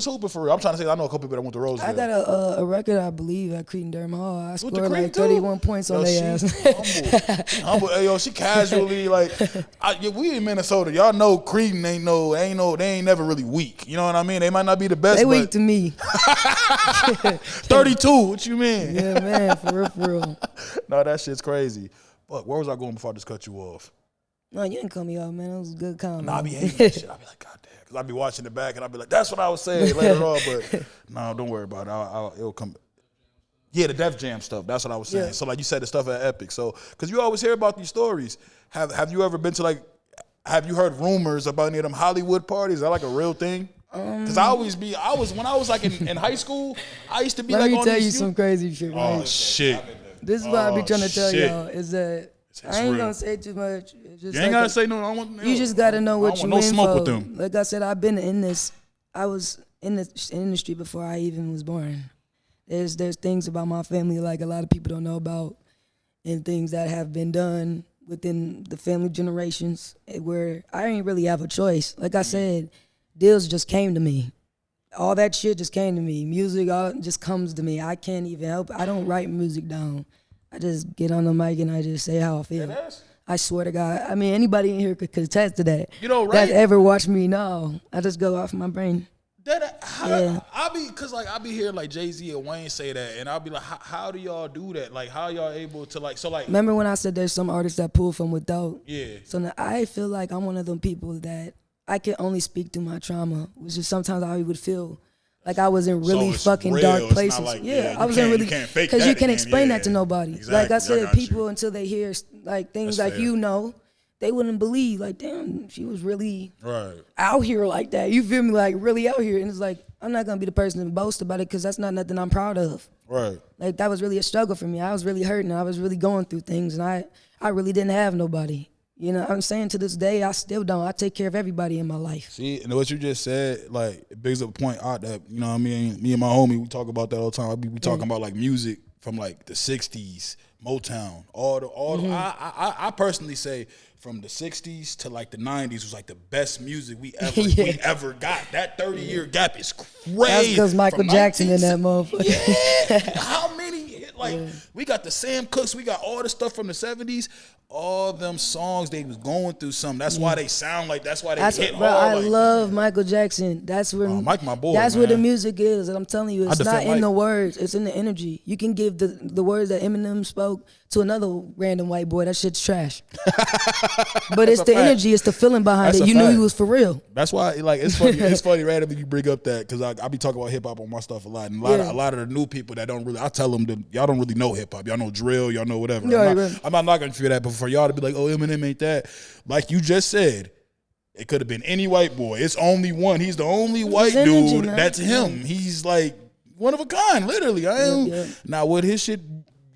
hooping for real. I'm trying to say, I know a couple people that went to Roseville.
I got a record, I believe, at Cretin Durham Hall. I scored like 31 points on their ass.
Humble. Hey, yo, she casually like, we in Minnesota. Y'all know Cretin they ain't never really weak. You know what I mean? They might not be the best.
They weak to me.
32. What you mean?
Yeah, man, for real.
No, that shit's crazy. But where was I going before I just cut you off?
No, you didn't cut me off, man. It was a good comment.
Nah, I be hating that shit. I be like, God damn. Cause I be watching it back and I be like, that's what I was saying later on. But no, don't worry about it. It'll come. Yeah, the Def Jam stuff. That's what I was saying. Yeah. So like you said, the stuff at Epic. So because you always hear about these stories. Have you ever been to like? Have you heard rumors about any of them Hollywood parties? Is that like a real thing? Because when I was like in high school, I used to be like on
Let me tell you some crazy shit.
Oh shit!
This is what I be trying to tell y'all is that I ain't gonna say too much. It's just
you ain't gotta say no. I want,
you just gotta know what you in
smoke
for.
With them.
Like I said, I've been in this. I was in this industry before I even was born. There's things about my family like a lot of people don't know about, and things that have been done within the family generations where I didn't really have a choice. Like I said, deals just came to me. All that shit just came to me. Music all just comes to me. I can't even help. I don't write music down. I just get on the mic and I just say how I feel. I swear to God. I mean, anybody in here could attest to that.
You know, right?
That ever watched me? No. I just go off my brain.
I be hearing like Jay-Z and Wayne say that, and I'll be like, how do y'all do that? Like, how y'all able to like, so like.
Remember when I said there's some artists that pull from without?
Yeah.
So now I feel like I'm one of them people that I can only speak through my trauma, which is sometimes I would feel like I was in really fucking
real.
dark
It's
places.
like,
I was in really, because you can't explain that to nobody.
Exactly.
Like I said, people until they hear like things that's like fair. They wouldn't believe like, damn, she was really out here like that. You feel me? Like really out here, and it's like I'm not gonna be the person to boast about it because that's not nothing I'm proud of.
Right.
Like that was really a struggle for me. I was really hurting. I was really going through things, and I really didn't have nobody. You know, I'm saying to this day, I still don't. I take care of everybody in my life.
See, and what you just said, like, it brings up a point out that, you know what I mean? Me and my homie, we talk about that all the time. We talking about, like, music from, like, the 60s, Motown, I personally say from the 60s to, like, the 90s was, like, the best music we ever got. That 30-year gap is crazy.
That's because Michael Jackson in that motherfucker.
Yeah. How many, like, we got the Sam Cooks, we got all the stuff from the 70s. All them songs, they was going through something. That's why they sound like. That's why they hit hard.
I love Michael Jackson. That's where
Mike, my boy.
That's where the music is. And I'm telling you, it's not in the words. It's in the energy. You can give the words that Eminem spoke to another random white boy. That shit's trash. But it's the energy. It's the feeling behind it. You knew he was for real.
That's why, like, it's funny. It's funny randomly you bring up that because I be talking about hip hop on my stuff a lot, and a lot of the new people that don't really. I tell them that y'all don't really know hip hop. Y'all know drill. Y'all know whatever. I'm not going to figure that, but for y'all to be like, oh, Eminem ain't that. Like you just said, it could have been any white boy. It's only one. He's the only white dude. That's him. He's like one of a kind, literally. Now, would his shit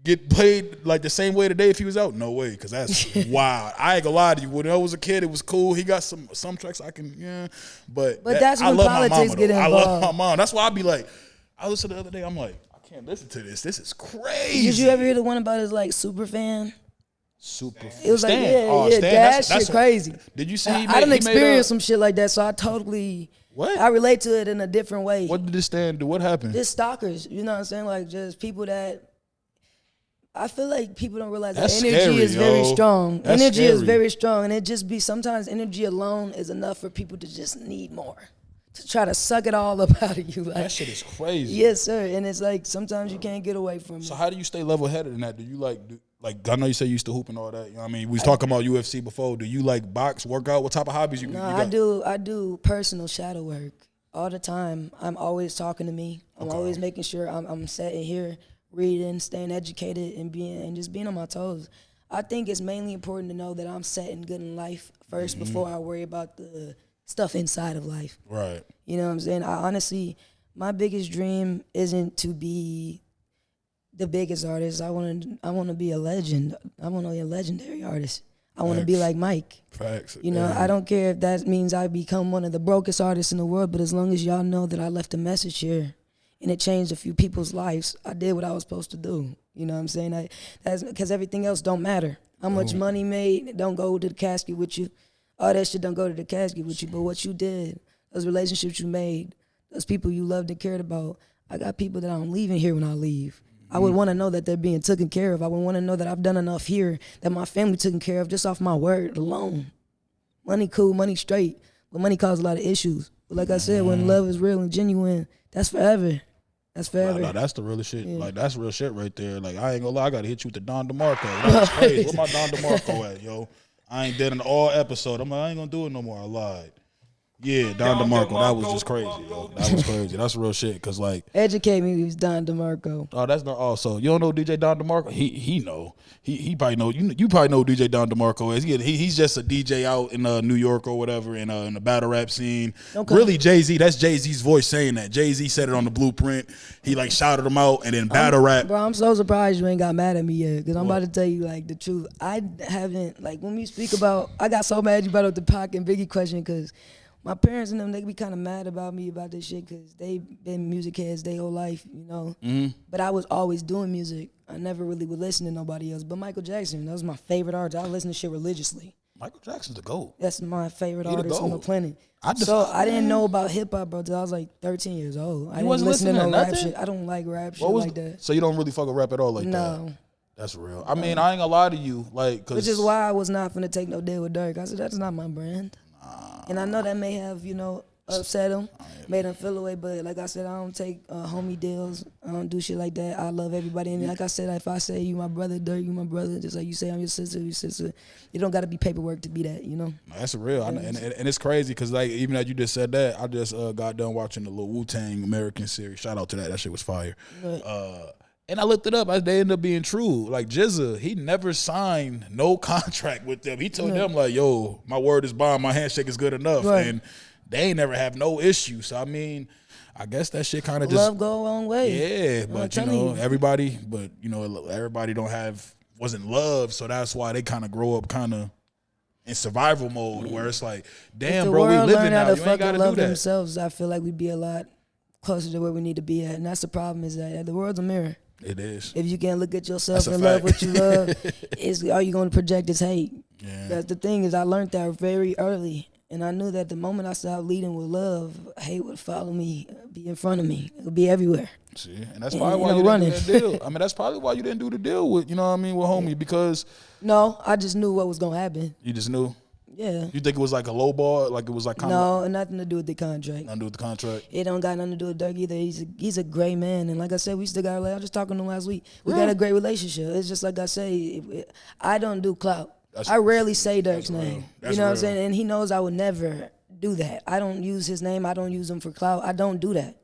get played like the same way today if he was out? No way, because that's wild. I ain't gonna lie to you. When I was a kid, it was cool. He got some tracks I can, but
that's when politics get involved.
I love my mom. That's why I be like, I listened the other day. I'm like, I can't listen to this. This is crazy.
Did you ever hear the one about his like super fan?
It
was
Stan.
Like, that shit crazy.
Did you see?
I didn't experience some shit like that, so I totally.
What?
I relate to it in a different way.
What did this Stan do? What happened?
Just stalkers. You know what I'm saying? Like just people that. I feel like people don't realize that energy is very strong. Energy is very strong, and it just be sometimes energy alone is enough for people to just need more. To try to suck it all up out of you. Like,
that shit is crazy.
Yes, sir. And it's like sometimes you can't get away from it.
So how do you stay level headed in that? Do you like I know you say you used to hoop and all that. You know what I mean? We was talking about UFC before. Do you like box, workout? What type of hobbies you got?
I do personal shadow work all the time. I'm always talking to me. I'm always making sure I'm sitting here, reading, staying educated, and just being on my toes. I think it's mainly important to know that I'm setting good in life first before I worry about the stuff inside of life.
Right.
You know what I'm saying? Honestly, my biggest dream isn't to be the biggest artist. I want to be a legend. I want to be a legendary artist. I want to be like Mike.
Facts.
You know, I don't care if that means I become one of the brokest artists in the world, but as long as y'all know that I left a message here and it changed a few people's lives, I did what I was supposed to do. You know what I'm saying? That's because everything else don't matter. How much money made don't go to the casket with you. All that shit don't go to the casket with you, but what you did, those relationships you made, those people you loved and cared about, I got people that I'm leaving here when I leave. I would want to know that they're being taken care of. I would want to know that I've done enough here that my family taken care of just off my word alone. Money cool, money straight, but money causes a lot of issues. But like I said, when love is real and genuine, that's forever. That's forever.
No, that's the real shit. Yeah. Like, that's real shit right there. Like, I ain't gonna lie, I gotta hit you with the Don DeMarco. That's crazy. Where my Don DeMarco at, yo? I ain't dead in all episode. I'm like, I ain't gonna do it no more. I lied. Yeah, Don DeMarco. That was just crazy, yo. That was crazy. That's real shit. Cause like,
Educate me, who's Don DeMarco.
oh, that's not. Oh, so you don't know DJ Don DeMarco? He know. He probably know. You probably know who DJ Don DeMarco is. He's just a DJ out in New York or whatever in the battle rap scene. Okay. Really, Jay-Z. That's Jay-Z's voice saying that. Jay-Z said it on the Blueprint. He like shouted him out and then battle rap.
Bro, I'm so surprised you ain't got mad at me yet. Cause I'm about to tell you like the truth. I haven't like when we speak about. I got so mad you brought up the Pac and Biggie question because. My parents and them, they be kind of mad about me about this shit because they been music heads their whole life, you know. Mm-hmm. But I was always doing music. I never really would listen to nobody else. But Michael Jackson, that was my favorite artist. I listen to shit religiously.
Michael Jackson's the GOAT.
That's my favorite artist on the planet. I didn't know about hip-hop, bro, until I was like 13 years old. I didn't listen to no rap shit. I don't like rap shit like that.
So you don't really fuck with rap at all like that?
No.
That's real. I mean, I ain't gonna lie to you.
Which is why I was not finna take no deal with Dirk. I said, that's not my brand. And I know that may have, upset him, made him feel away. But like I said, I don't take homie deals. I don't do shit like that. I love everybody. And like I said, if I say you my brother, Dirk, you my brother, just like you say I'm your sister, your sister. You don't got to be paperwork to be that,
That's real. And it's crazy because like even as you just said that, I just got done watching the little Wu-Tang American series. Shout out to that. That shit was fire. And I looked it up. They ended up being true. Like Jizza, he never signed no contract with them. He told them like, "Yo, my word is bond. My handshake is good enough." Right. And they ain't never have no issue. So I mean, I guess that shit kind of just
love go a long way.
Yeah, but everybody wasn't loved. So that's why they kind of grow up kind of in survival mode, where it's like, damn, bro, we living now. You ain't gotta love
themselves. I feel like we'd be a lot closer to where we need to be at, and that's the problem. Is that the world's a mirror.
It is.
If you can't look at yourself and love what you love, are you going to project as hate? Yeah. That's the thing is I learned that very early. And I knew that the moment I stopped leading with love, hate would follow me, be in front of me. It would be everywhere.
See, and that's probably why you didn't do that deal. I mean, that's probably why you didn't do the deal with, with homie, because...
No, I just knew what was going to happen.
You just knew?
Yeah.
You think it was like a low ball? Like it was like kind of...
No, nothing to do with the contract.
Nothing to do with the contract?
It don't got nothing to do with Dirk either. He's a great man. And like I said, we still got... I was just talking to him last week. We got a great relationship. It's just like I say, I don't do clout. I rarely say Dirk's name. You know what I'm saying? And he knows I would never do that. I don't use his name. I don't use him for clout. I don't do that.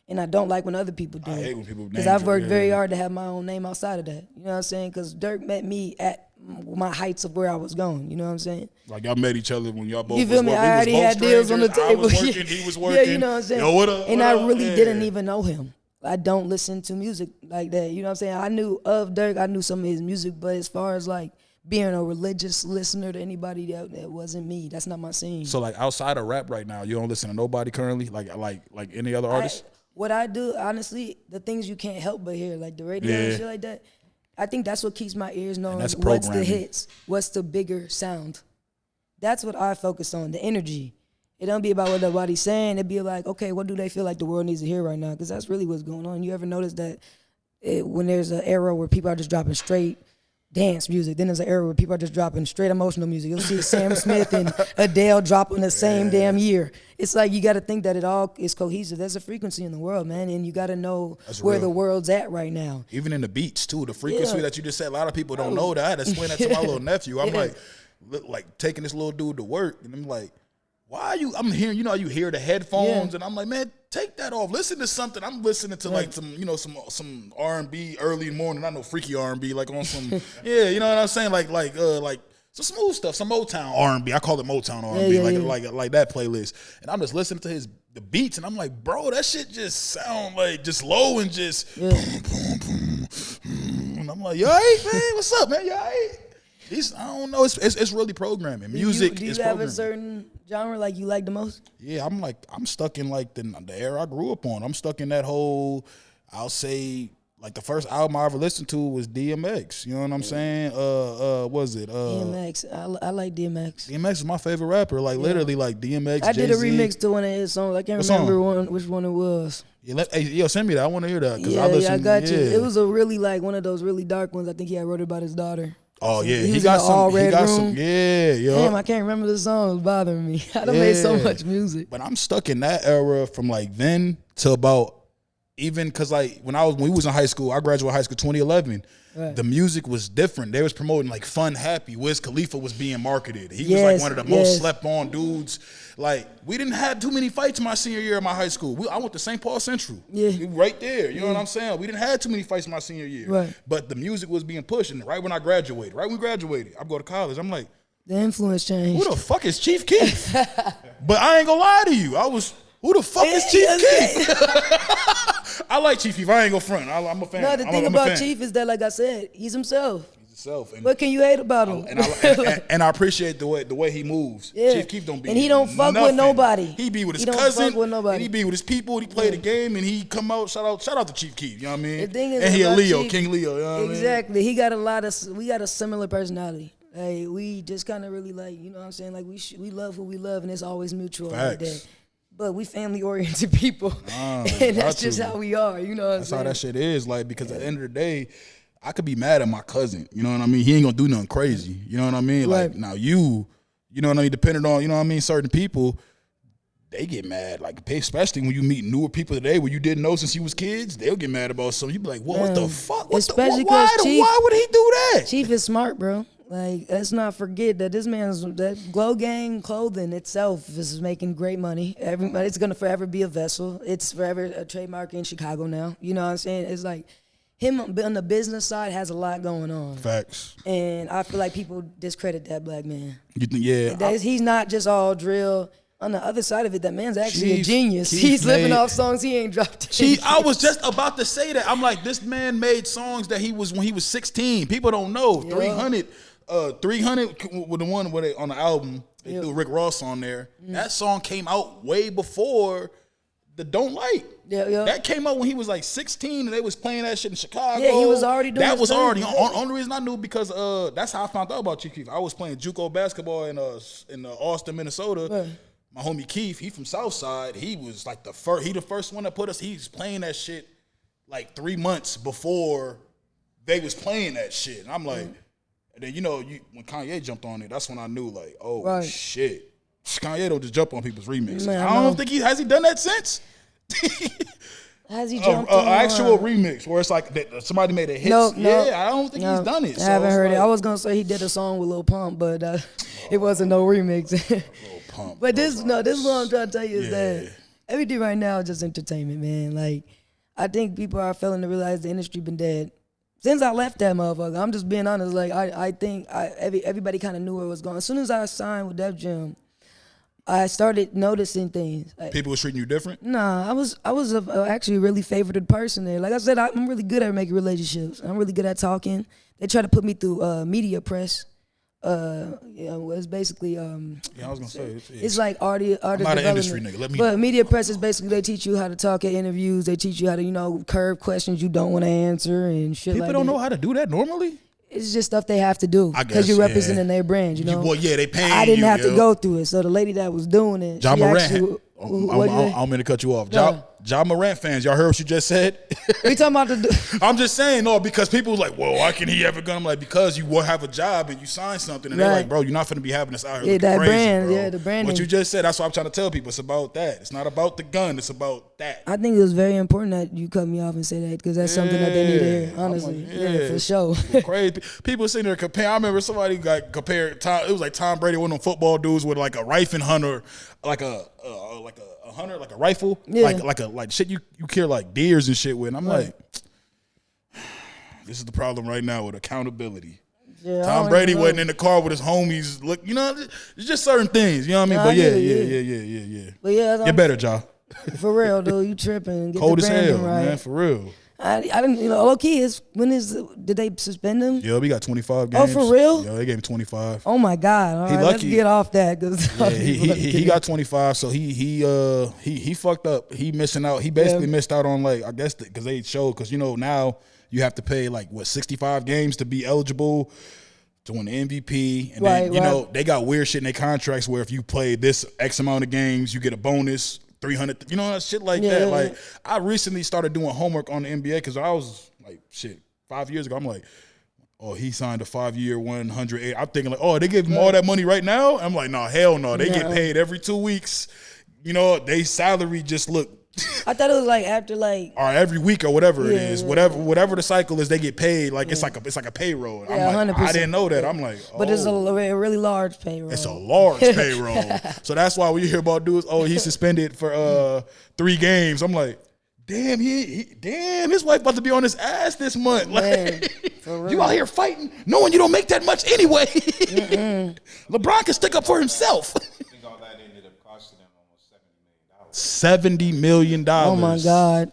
And I don't like when other people do it.
I hate when people
because I've worked very hard to have my own name outside of that. You know what I'm saying? Because Dirk met me at my heights of where I was going. You know what I'm saying?
Like y'all met each other when y'all both.
You feel me? I already had deals on the table.
I was working, he was working.
Yeah, you know what I'm saying?
Yo, what up?
And I really didn't even know him. I don't listen to music like that. You know what I'm saying? I knew of Dirk. I knew some of his music, but as far as like being a religious listener to anybody that wasn't me. That's not my scene.
So like outside of rap right now, you don't listen to nobody currently, like any other artists?
What I do, honestly, the things you can't help but hear, like the radio and shit like that, I think that's what keeps my ears knowing what's the hits, what's the bigger sound. That's what I focus on, the energy. It don't be about what nobody's saying. It be like, okay, what do they feel like the world needs to hear right now? Because that's really what's going on. You ever notice that when there's an era where people are just dropping straight dance music, then there's an era where people are just dropping straight emotional music. You'll see Sam Smith and Adele dropping the same damn year. It's like you got to think that it all is cohesive. There's a frequency in the world, man, and you got to know where the world's at right now.
Even in the beats, too. The frequency that you just said, a lot of people don't know that. I had to explain that to my little nephew. I'm like taking this little dude to work, and I'm like, why are you, I'm hearing, you hear the headphones, and I'm like, man, take that off. Listen to something. I'm listening to like some R&B early morning. I know freaky R&B, like on some, you know what I'm saying? Like some smooth stuff, some Motown R&B. I call it Motown R&B, like that playlist. And I'm just listening to the beats, and I'm like, bro, that shit just sound like just low and just boom, boom, boom. And I'm like, you all right, man? What's up, man? You all right? I don't know. It's really programming. Music
do you
is
have
programming.
A certain genre like you like the most?
Yeah, I'm stuck in like the era I grew up on. I'm stuck in that whole, I'll say, like the first album I ever listened to was DMX. You know what I'm saying? Was it?
DMX. I like DMX.
DMX is my favorite rapper. Like literally, like DMX.
I did a remix to one of his songs. I can't remember which one it was.
Yeah, send me that. I want to hear that.
I got you. It was a really like one of those really dark ones. I think he had wrote about his daughter.
Oh yeah, he got some. Yeah, yo.
Damn, I can't remember the song. It was bothering me. I done made so much music.
But I'm stuck in that era from like then to about even because like when we was in high school, I graduated high school 2011. Right. The music was different. They was promoting like Fun Happy. Wiz Khalifa was being marketed. He was like one of the most slept on dudes. Like we didn't have too many fights my senior year of my high school. I went to St. Paul Central. Yeah, right there. You know what I'm saying? We didn't have too many fights my senior year. Right. But the music was being pushed. And right when we graduated, I go to college. I'm like,
the influence changed.
Who the fuck is Chief Keef? But I ain't gonna lie to you. Who the fuck is Chief Keef? I like Chief Keef. I ain't gonna front. I'm a fan.
No, the thing about Chief is that, like I said, he's himself.
And
what can you hate about him?
And I appreciate the way he moves. Yeah. Chief Keef don't be,
and he don't fuck with nobody.
He be with his cousin. And he be with his people. He play the game, and he come out. Shout out to Chief Keef. You know what I mean?
The thing is,
and he a Leo, King Leo. You know what
exactly.
I mean?
He got we got a similar personality. Like we just kind of really like, you know what I'm saying? Like we love who we love, and it's always mutual.
Facts.
But we family oriented people, and that's just how we are. You know what I'm saying?
That's how that shit is. Like because at the end of the day, I could be mad at my cousin. You know what I mean? He ain't gonna do nothing crazy. You know what I mean? Right. Like now you know what I mean? Depending on, you know what I mean, certain people, they get mad. Like especially when you meet newer people today where you didn't know since you was kids, they'll get mad about something. You be like, what the fuck? Why would he do that?
Chief is smart, bro. Like, let's not forget that that Glow Gang clothing itself is making great money. It's gonna forever be a vessel. It's forever a trademark in Chicago now. You know what I'm saying? It's like him on the business side has a lot going on.
Facts.
And I feel like people discredit that black man.
You think, yeah.
He's not just all drill. On the other side of it, that man's actually a genius. He's living off songs he ain't dropped.
I was just about to say that. I'm like, this man made songs that when he was 16. People don't know. Yeah. 300 with the one where they on the album they threw Rick Ross on there. That song came out way before the Don't Like. Yeah. That came out when he was like 16 and they was playing that shit in Chicago.
Yeah, he was already doing
that. Was already only reason I knew because that's how I found out about Chief Keef. I was playing JUCO basketball in Austin, Minnesota. Yeah. My homie Keith, he from Southside. He was like the first one that put us. He's playing that shit like 3 months before they was playing that shit. And I'm like, and then when Kanye jumped on it, that's when I knew like, oh shit, Kanye don't just jump on people's remixes. Man, I don't think has he done that since.
Has he jumped on
an actual remix where it's like somebody made a hit? No. Yeah, I don't think he's done it.
I haven't heard it. I was gonna say he did a song with Lil Pump, but it wasn't no remix. Pump, but this is what I'm trying to tell you is that everything right now is just entertainment, man. Like, I think people are failing to realize the industry been dead since I left that motherfucker. I'm just being honest. Like, I think everybody kind of knew where it was going. As soon as I signed with Def Jam, I started noticing things. Like,
people was treating you different?
Nah, I was actually a really favored person there. Like I said, I'm really good at making relationships. I'm really good at talking. They try to put me through media press. It's basically
I was gonna say
it's like art
I'm not an industry nigga.
But media press is basically they teach you how to talk at interviews. They teach you how to curve questions you don't want to answer and shit.
People don't know how to do that normally.
It's just stuff they have to do because you're representing their brand.
Well, yeah, they paying.
I didn't have to go through it. So the lady that was doing it,
John Morant. I'm gonna cut you off. John Morant fans, y'all heard what you just said?
We talking about
I'm just saying, no, because people was like, well, why can he ever go? I'm like, because you will have a job and you sign something and they're like, bro, you're not finna be having this out here looking
that
crazy,
brand,
bro.
the branding.
What you just said, that's what I'm trying to tell people. It's about that. It's not about the gun. It's about that.
I think it was very important that you cut me off and say that because that's something that they need to hear, honestly. Like, for sure.
Crazy. People sitting there comparing. I remember somebody got compared. It was like Tom Brady, one of them football dudes with like a rifle hunter, like a hunter, like a rifle, like shit you kill like deers and shit with. And I'm like, this is the problem right now with accountability. Yeah, Tom Brady wasn't in the car with his homies. Look, it's just certain things. You know what I mean? Yeah. But yeah, get better, Ja.
For real, dude, you tripping? Get
cold
the
as hell,
right.
man. For real.
I didn't, low key did they suspend him?
Yeah, we got 25 games.
Oh, for real?
Yeah, they gave him 25.
Oh my God! All right, let's get off that because
he got 25, so he fucked up. He missing out. He basically missed out on like I guess because they showed because now you have to pay like 65 games to be eligible to win the MVP, and then they got weird shit in their contracts where if you play this X amount of games, you get a bonus. 300, shit like that. Like, I recently started doing homework on the NBA because I was like, 5 years ago. I'm like, oh, he signed a 5-year, 108. I'm thinking like, oh, they gave him all that money right now. I'm like, no, hell no. They get paid every 2 weeks. They salary just look
I thought it was like after like
or every week or whatever it is,
yeah.
whatever the cycle is, they get paid. Like it's like a payroll.
Yeah,
I'm like,
100%.
I didn't know that. I'm like,
but it's a really large payroll.
It's a large payroll. So that's why when you hear about dudes, he's suspended for 3 games. I'm like, damn, his wife about to be on his ass this month.
Man,
Like, you out here fighting, knowing you don't make that much anyway. LeBron can stick up for himself.
I think all that ended up costing him almost $70 million.
$70 million.
Oh my God.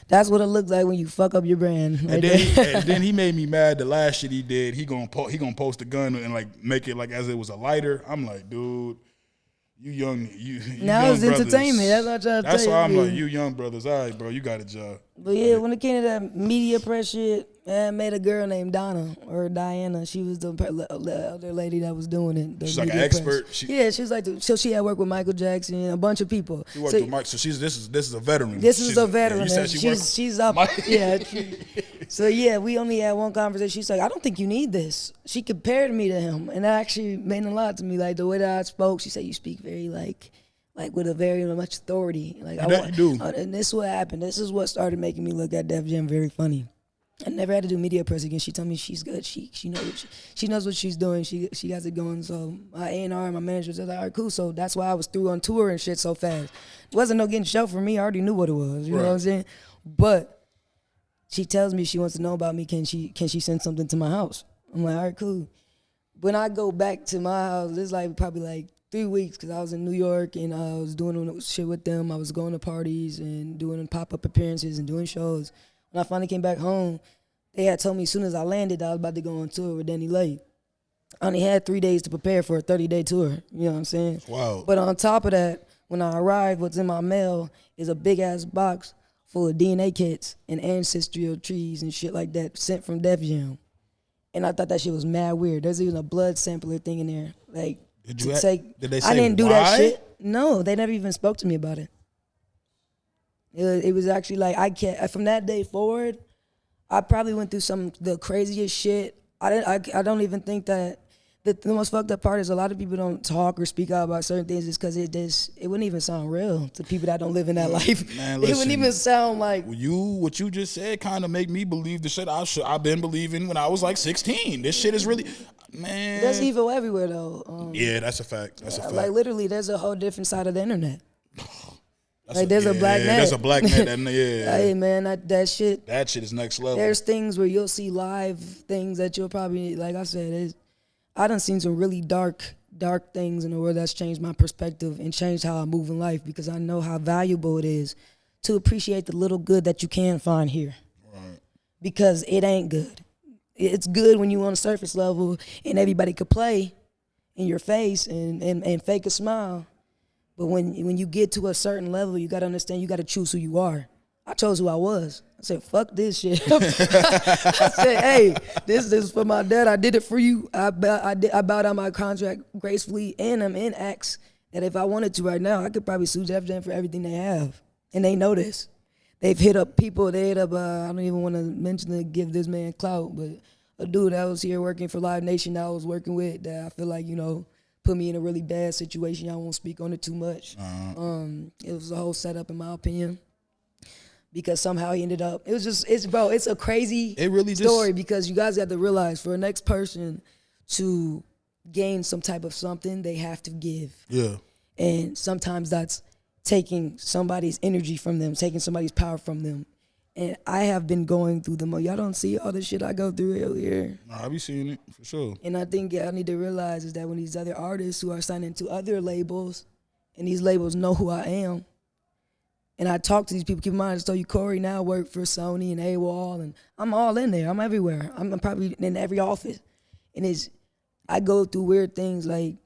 That's what it looks like when you fuck up your brand.
And then he made me mad. The last shit he did, he gonna post a gun and like make it like as it was a lighter. I'm like, dude, you young
now
young
it's
brothers.
entertainment. That's what I'm trying to
That's
tell
why
you.
I'm like, you young brothers, all right, bro, you got a job.
But yeah, when it came to that media press shit, I met a girl named Donna or Diana. She was the other lady that was doing it.
She's like an expert.
Yeah, she was like, so she had worked with Michael Jackson, a bunch of people.
She worked with Mike, so this is a veteran.
This is a veteran.
Yeah, you said
she's up. Yeah. So yeah, we only had one conversation. She's like, I don't think you need this. She compared me to him, and that actually meant a lot to me. Like the way that I spoke, she said, you speak very like with a very much authority. Like
you do.
And this is what happened. This is what started making me look at Def Jam very funny. I never had to do media press again. She told me she's good. She knows what she's doing. She got it going. So my A&R and my manager said, all right, cool. So that's why I was through on tour and shit so fast. It wasn't no getting show for me. I already knew what it was. You know what I'm saying? But she tells me she wants to know about me. Can she send something to my house? I'm like, all right, cool. When I go back to my house, it's like probably like 3 weeks because I was in New York and I was doing shit with them. I was going to parties and doing pop-up appearances and doing shows. When I finally came back home, they had told me as soon as I landed I was about to go on tour with Danny Lay. I only had 3 days to prepare for a 30-day tour. You know what I'm saying?
Wow.
But on top of that, when I arrived, what's in my mail is a big-ass box full of DNA kits and ancestral trees and shit like that sent from Def Jam. And I thought that shit was mad weird. There's even a blood sampler thing in there. Like,
Did they say
I didn't do
why?
that shit. No, they never even spoke to me about it. It was actually like I can't. From that day forward, I probably went through the craziest shit. I don't even think that the most fucked up part is a lot of people don't talk or speak out about certain things just because it wouldn't even sound real to people that don't live in that life.
Man,
it wouldn't even sound like
what you just said kind of make me believe the shit I've been believing when I was like 16. This shit is really, man.
there's evil everywhere though.
Yeah, that's a fact. That's a fact.
Like literally, there's a whole different side of the internet. There's a black net.
There's a black net. Yeah.
Hey man, that shit.
That shit is next level.
There's things where you'll see live things that you'll probably, like I said, I done seen some really dark things in the world that's changed my perspective and changed how I move in life because I know how valuable it is to appreciate the little good that you can find here. Right. Because it ain't good. It's good when you on a surface level and everybody could play in your face and fake a smile. But when you get to a certain level, you got to understand you got to choose who you are. I chose who I was. I said, fuck this shit. I said, hey, this is for my dad. I did it for you. I bowed out my contract gracefully, and I'm in acts that if I wanted to right now, I could probably sue Def Jam for everything they have. And they know this. They've hit up people. They hit up, I don't even want to mention to give this man clout, but a dude that was here working for Live Nation that I was working with that I feel like, put me in a really bad situation. I won't speak on it too much. It was a whole setup, in my opinion, because somehow he ended up. It's a crazy story because you guys have to realize for the next person to gain some type of something, they have to give. Yeah. And sometimes that's taking somebody's energy from them, taking somebody's power from them. And I have been going through y'all don't see all the shit I go through here.
Nah, I be seeing it for sure.
And I think I need to realize is that when these other artists who are signing to other labels, and these labels know who I am, and I talk to these people, keep in mind, I just told you Corey now work for Sony and AWOL, and I'm all in there. I'm everywhere. I'm probably in every office. And I go through weird things like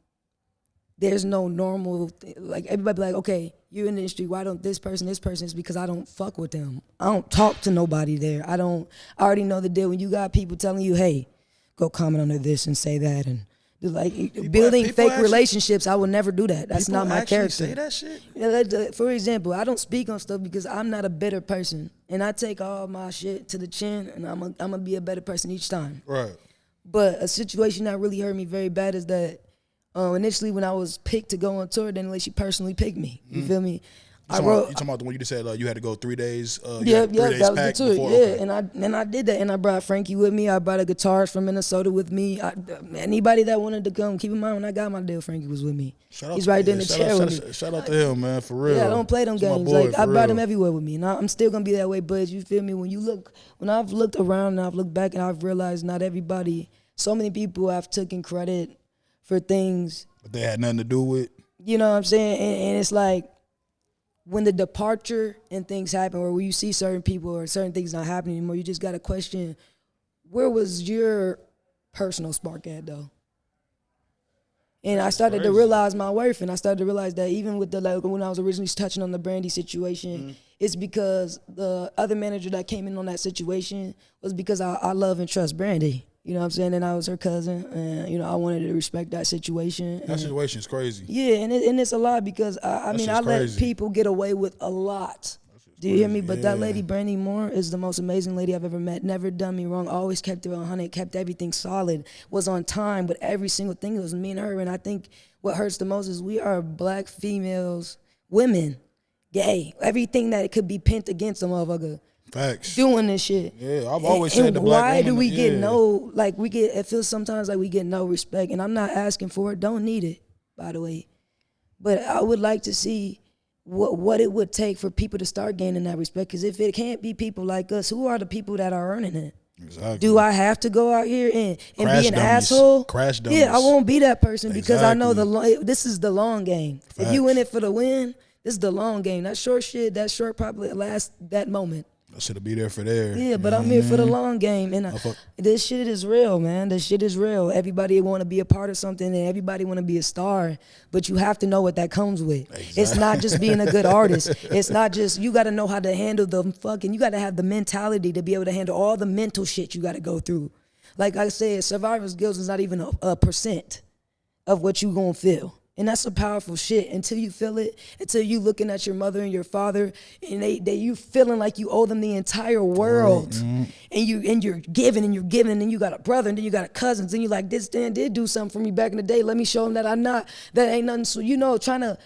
there's no normal, like everybody be like, okay, you're in the industry, why don't this person? It's because I don't fuck with them. I don't talk to nobody there. I already know the deal. When you got people telling you, hey, go comment under this and say that, and like building fake relationships, I will never do that. That's not my character.
Say that shit?
Yeah, for example, I don't speak on stuff because I'm not a bitter person, and I take all my shit to the chin, and I'm gonna be a better person each time. Right. But a situation that really hurt me very bad is that initially when I was picked to go on tour, then she personally picked me. You feel me? I wrote.
You talking about the one you just said you had to go 3 days?
Yeah,
3 days
that was
pack
the tour.
before?
Yeah,
Okay.
and I did that, and I brought Frankie with me. I brought a guitarist from Minnesota with me. Anybody that wanted to come, keep in mind when I got my deal, Frankie was with me. He's right there in the chair with me.
Shout out to him, man, for real.
Yeah, I don't play them
That's my
games.
boy,
Like I
for
brought
real.
him everywhere with me, and I'm still gonna be that way. But you feel me? When I've looked around and I've looked back and I've realized not everybody, so many people have taken credit for things.
But they had nothing to do with.
You know what I'm saying? And it's like when the departure and things happen, or when you see certain people or certain things not happening anymore, you just got to question, where was your personal spark at, though? And I started to realize my worth, and I started to realize that even with when I was originally touching on the Brandy situation, it's because the other manager that came in on that situation was because I love and trust Brandy. You know what I'm saying? And I was her cousin, and I wanted to respect that situation.
That situation is crazy.
Yeah, and it's a lot because I let
crazy.
people get away with a lot. Do you hear me? But that lady, Brandy Moore, is the most amazing lady I've ever met. Never done me wrong. Always kept it 100, kept everything solid, was on time with every single thing. It was me and her. And I think what hurts the most is we are black females, women, gay. Everything that could be pent against a motherfucker.
Facts.
Doing this shit.
Yeah, I've always said the black
why
woman.
do we get it feels sometimes like we get no respect, and I'm not asking for it, don't need it, by the way. But I would like to see what it would take for people to start gaining that respect, because if it can't be people like us, who are the people that are earning it?
Exactly.
Do I have to go out here and
Crash
be an
dummies.
asshole?
Crash dummies.
Yeah, I won't be that person because I know
Exactly.
this is the long game.
Facts.
If you in it for the win, this is the long game. That short probably lasts that moment.
I should be there for there.
Yeah, but I'm here for the long game, and this shit is real, man. This shit is real. Everybody want to be a part of something, and everybody want to be a star, but you have to know what that comes with. Exactly. It's not just being a good artist. It's not just, you got to know how to handle you got to have the mentality to be able to handle all the mental shit you got to go through. Like I said, survivor's guilt is not even a percent of what you gonna feel. And that's a powerful shit until you feel it, until you looking at your mother and your father and you feeling like you owe them the entire world. Mm-hmm. and you're giving and you got a brother and then you got a cousin and you like, this Dan did do something for me back in the day. Let me show him that that ain't nothing. So trying to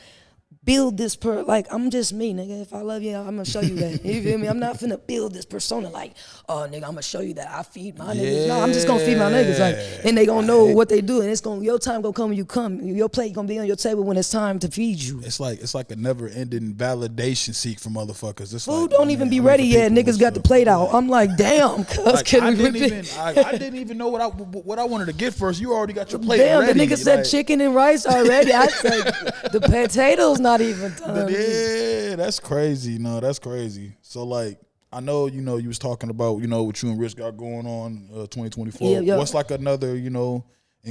build this like, I'm just me, nigga. If I love you, I'm gonna show you that. You feel me? I'm not finna build this persona like, oh nigga, I'm gonna show you that I feed my niggas. No, I'm just gonna feed my niggas, like, and they gonna know what they do, and your time gonna come when you come. Your plate gonna be on your table when it's time to feed you.
It's like a never ending validation seek for motherfuckers. It's
food don't even be ready yet. Niggas got the plate out. I'm like, damn, cuz
I didn't even know what I wanted to get first. You already got your plate ready.
Damn, the nigga said chicken and rice already. I said the potatoes not even done.
Yeah, that's crazy. No, that's crazy. So like, I know, you was talking about, what you and Rich got going on 2024.
Yeah.
What's like another, in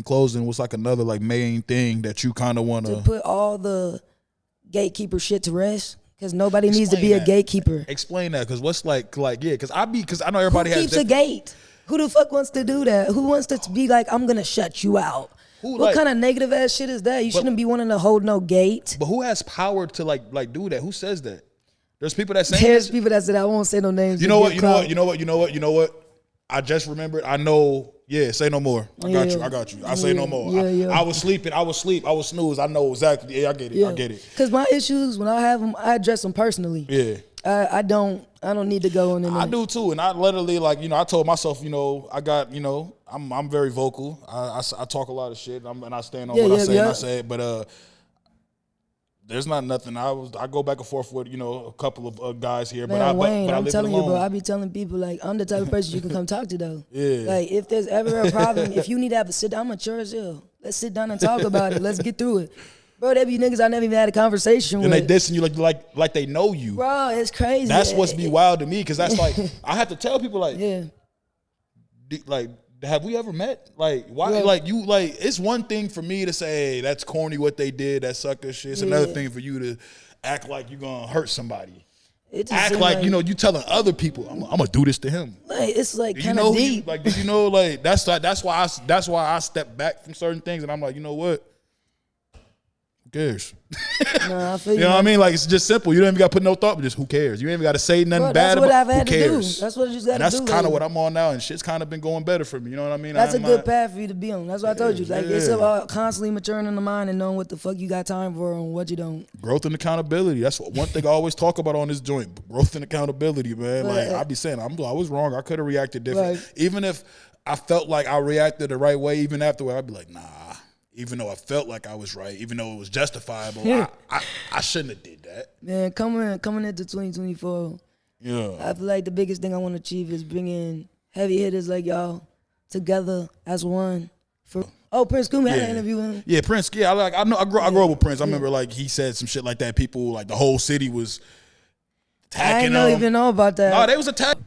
closing, what's like another like main thing that you kind of want
to put all the gatekeeper shit to rest? Because nobody needs to be a gatekeeper.
Explain that, because what's like yeah, because I know everybody
Who
has
keeps a gate? Who the fuck wants to do that? Who wants to be like, I'm gonna shut you out? What kind of negative ass shit is that? You shouldn't be wanting to hold no gate.
But who has power to like do that? Who says that? There's people that say
There's people that said I won't say no names.
You know what? I just remembered. I know. Yeah, say no more. I got you. I say no more.
Yeah.
I was sleeping. I was snooze. I know exactly. Yeah, I get it.
Because my issues, when I have them, I address them personally.
Yeah.
I don't need to go in.
I do too, and I literally I told myself, I got, I'm very vocal. I talk a lot of shit, and I stand on what I say and I say it. But there's not nothing. I go back and forth with a couple of guys here,
Man, Wayne,
but
I'm telling you, bro. I be telling people like I'm the type of person you can come talk to though. Yeah. Like if there's ever a problem, if you need to have a sit down, I'm mature as hell. Let's sit down and talk about it. Let's get through it. Bro, there be niggas I never even had a conversation with.
And they dissing you like they know you.
Bro, it's crazy.
That's what's be wild to me, because that's like, I have to tell people have we ever met? Like, why? Yeah. It's one thing for me to say, hey, that's corny what they did, that sucker shit. It's another thing for you to act like you're gonna hurt somebody. Act like you telling other people, I'm gonna do this to him.
Like it's like kind of deep.
That's why I step back from certain things, and I'm like, you know what? cares?
No, I feel
You know what I mean? Like, it's just simple. You don't even got to put no thought, but just who cares? You ain't even got to say nothing bad about
That's what I've
who
had to do.
cares?
That's what I just got to do.
And that's kind of what I'm on now, and shit's kind of been going better for me. You know what I mean?
That's a good path for you to be on. That's what I told you. Like, it's
yeah.
about constantly maturing in the mind and knowing what the fuck you got time for and what you don't.
Growth and accountability. That's one thing I always talk about on this joint. Growth and accountability, man. Like, I be saying, I was wrong. I could have reacted different.
Right.
Even if I felt like I reacted the right way, even afterward, I'd be like, nah. Even though I felt like I was right, even though it was justifiable, I shouldn't have did that.
Man, coming into 2024, I feel like the biggest thing I want to achieve is bringing heavy hitters like y'all together as one. Prince Kumi, I had an interview with him.
Yeah, Prince. Yeah, I grew up with Prince. I remember like he said some shit like that. People, like the whole city was attacking him.
I didn't even know about that.
No, they was attacking.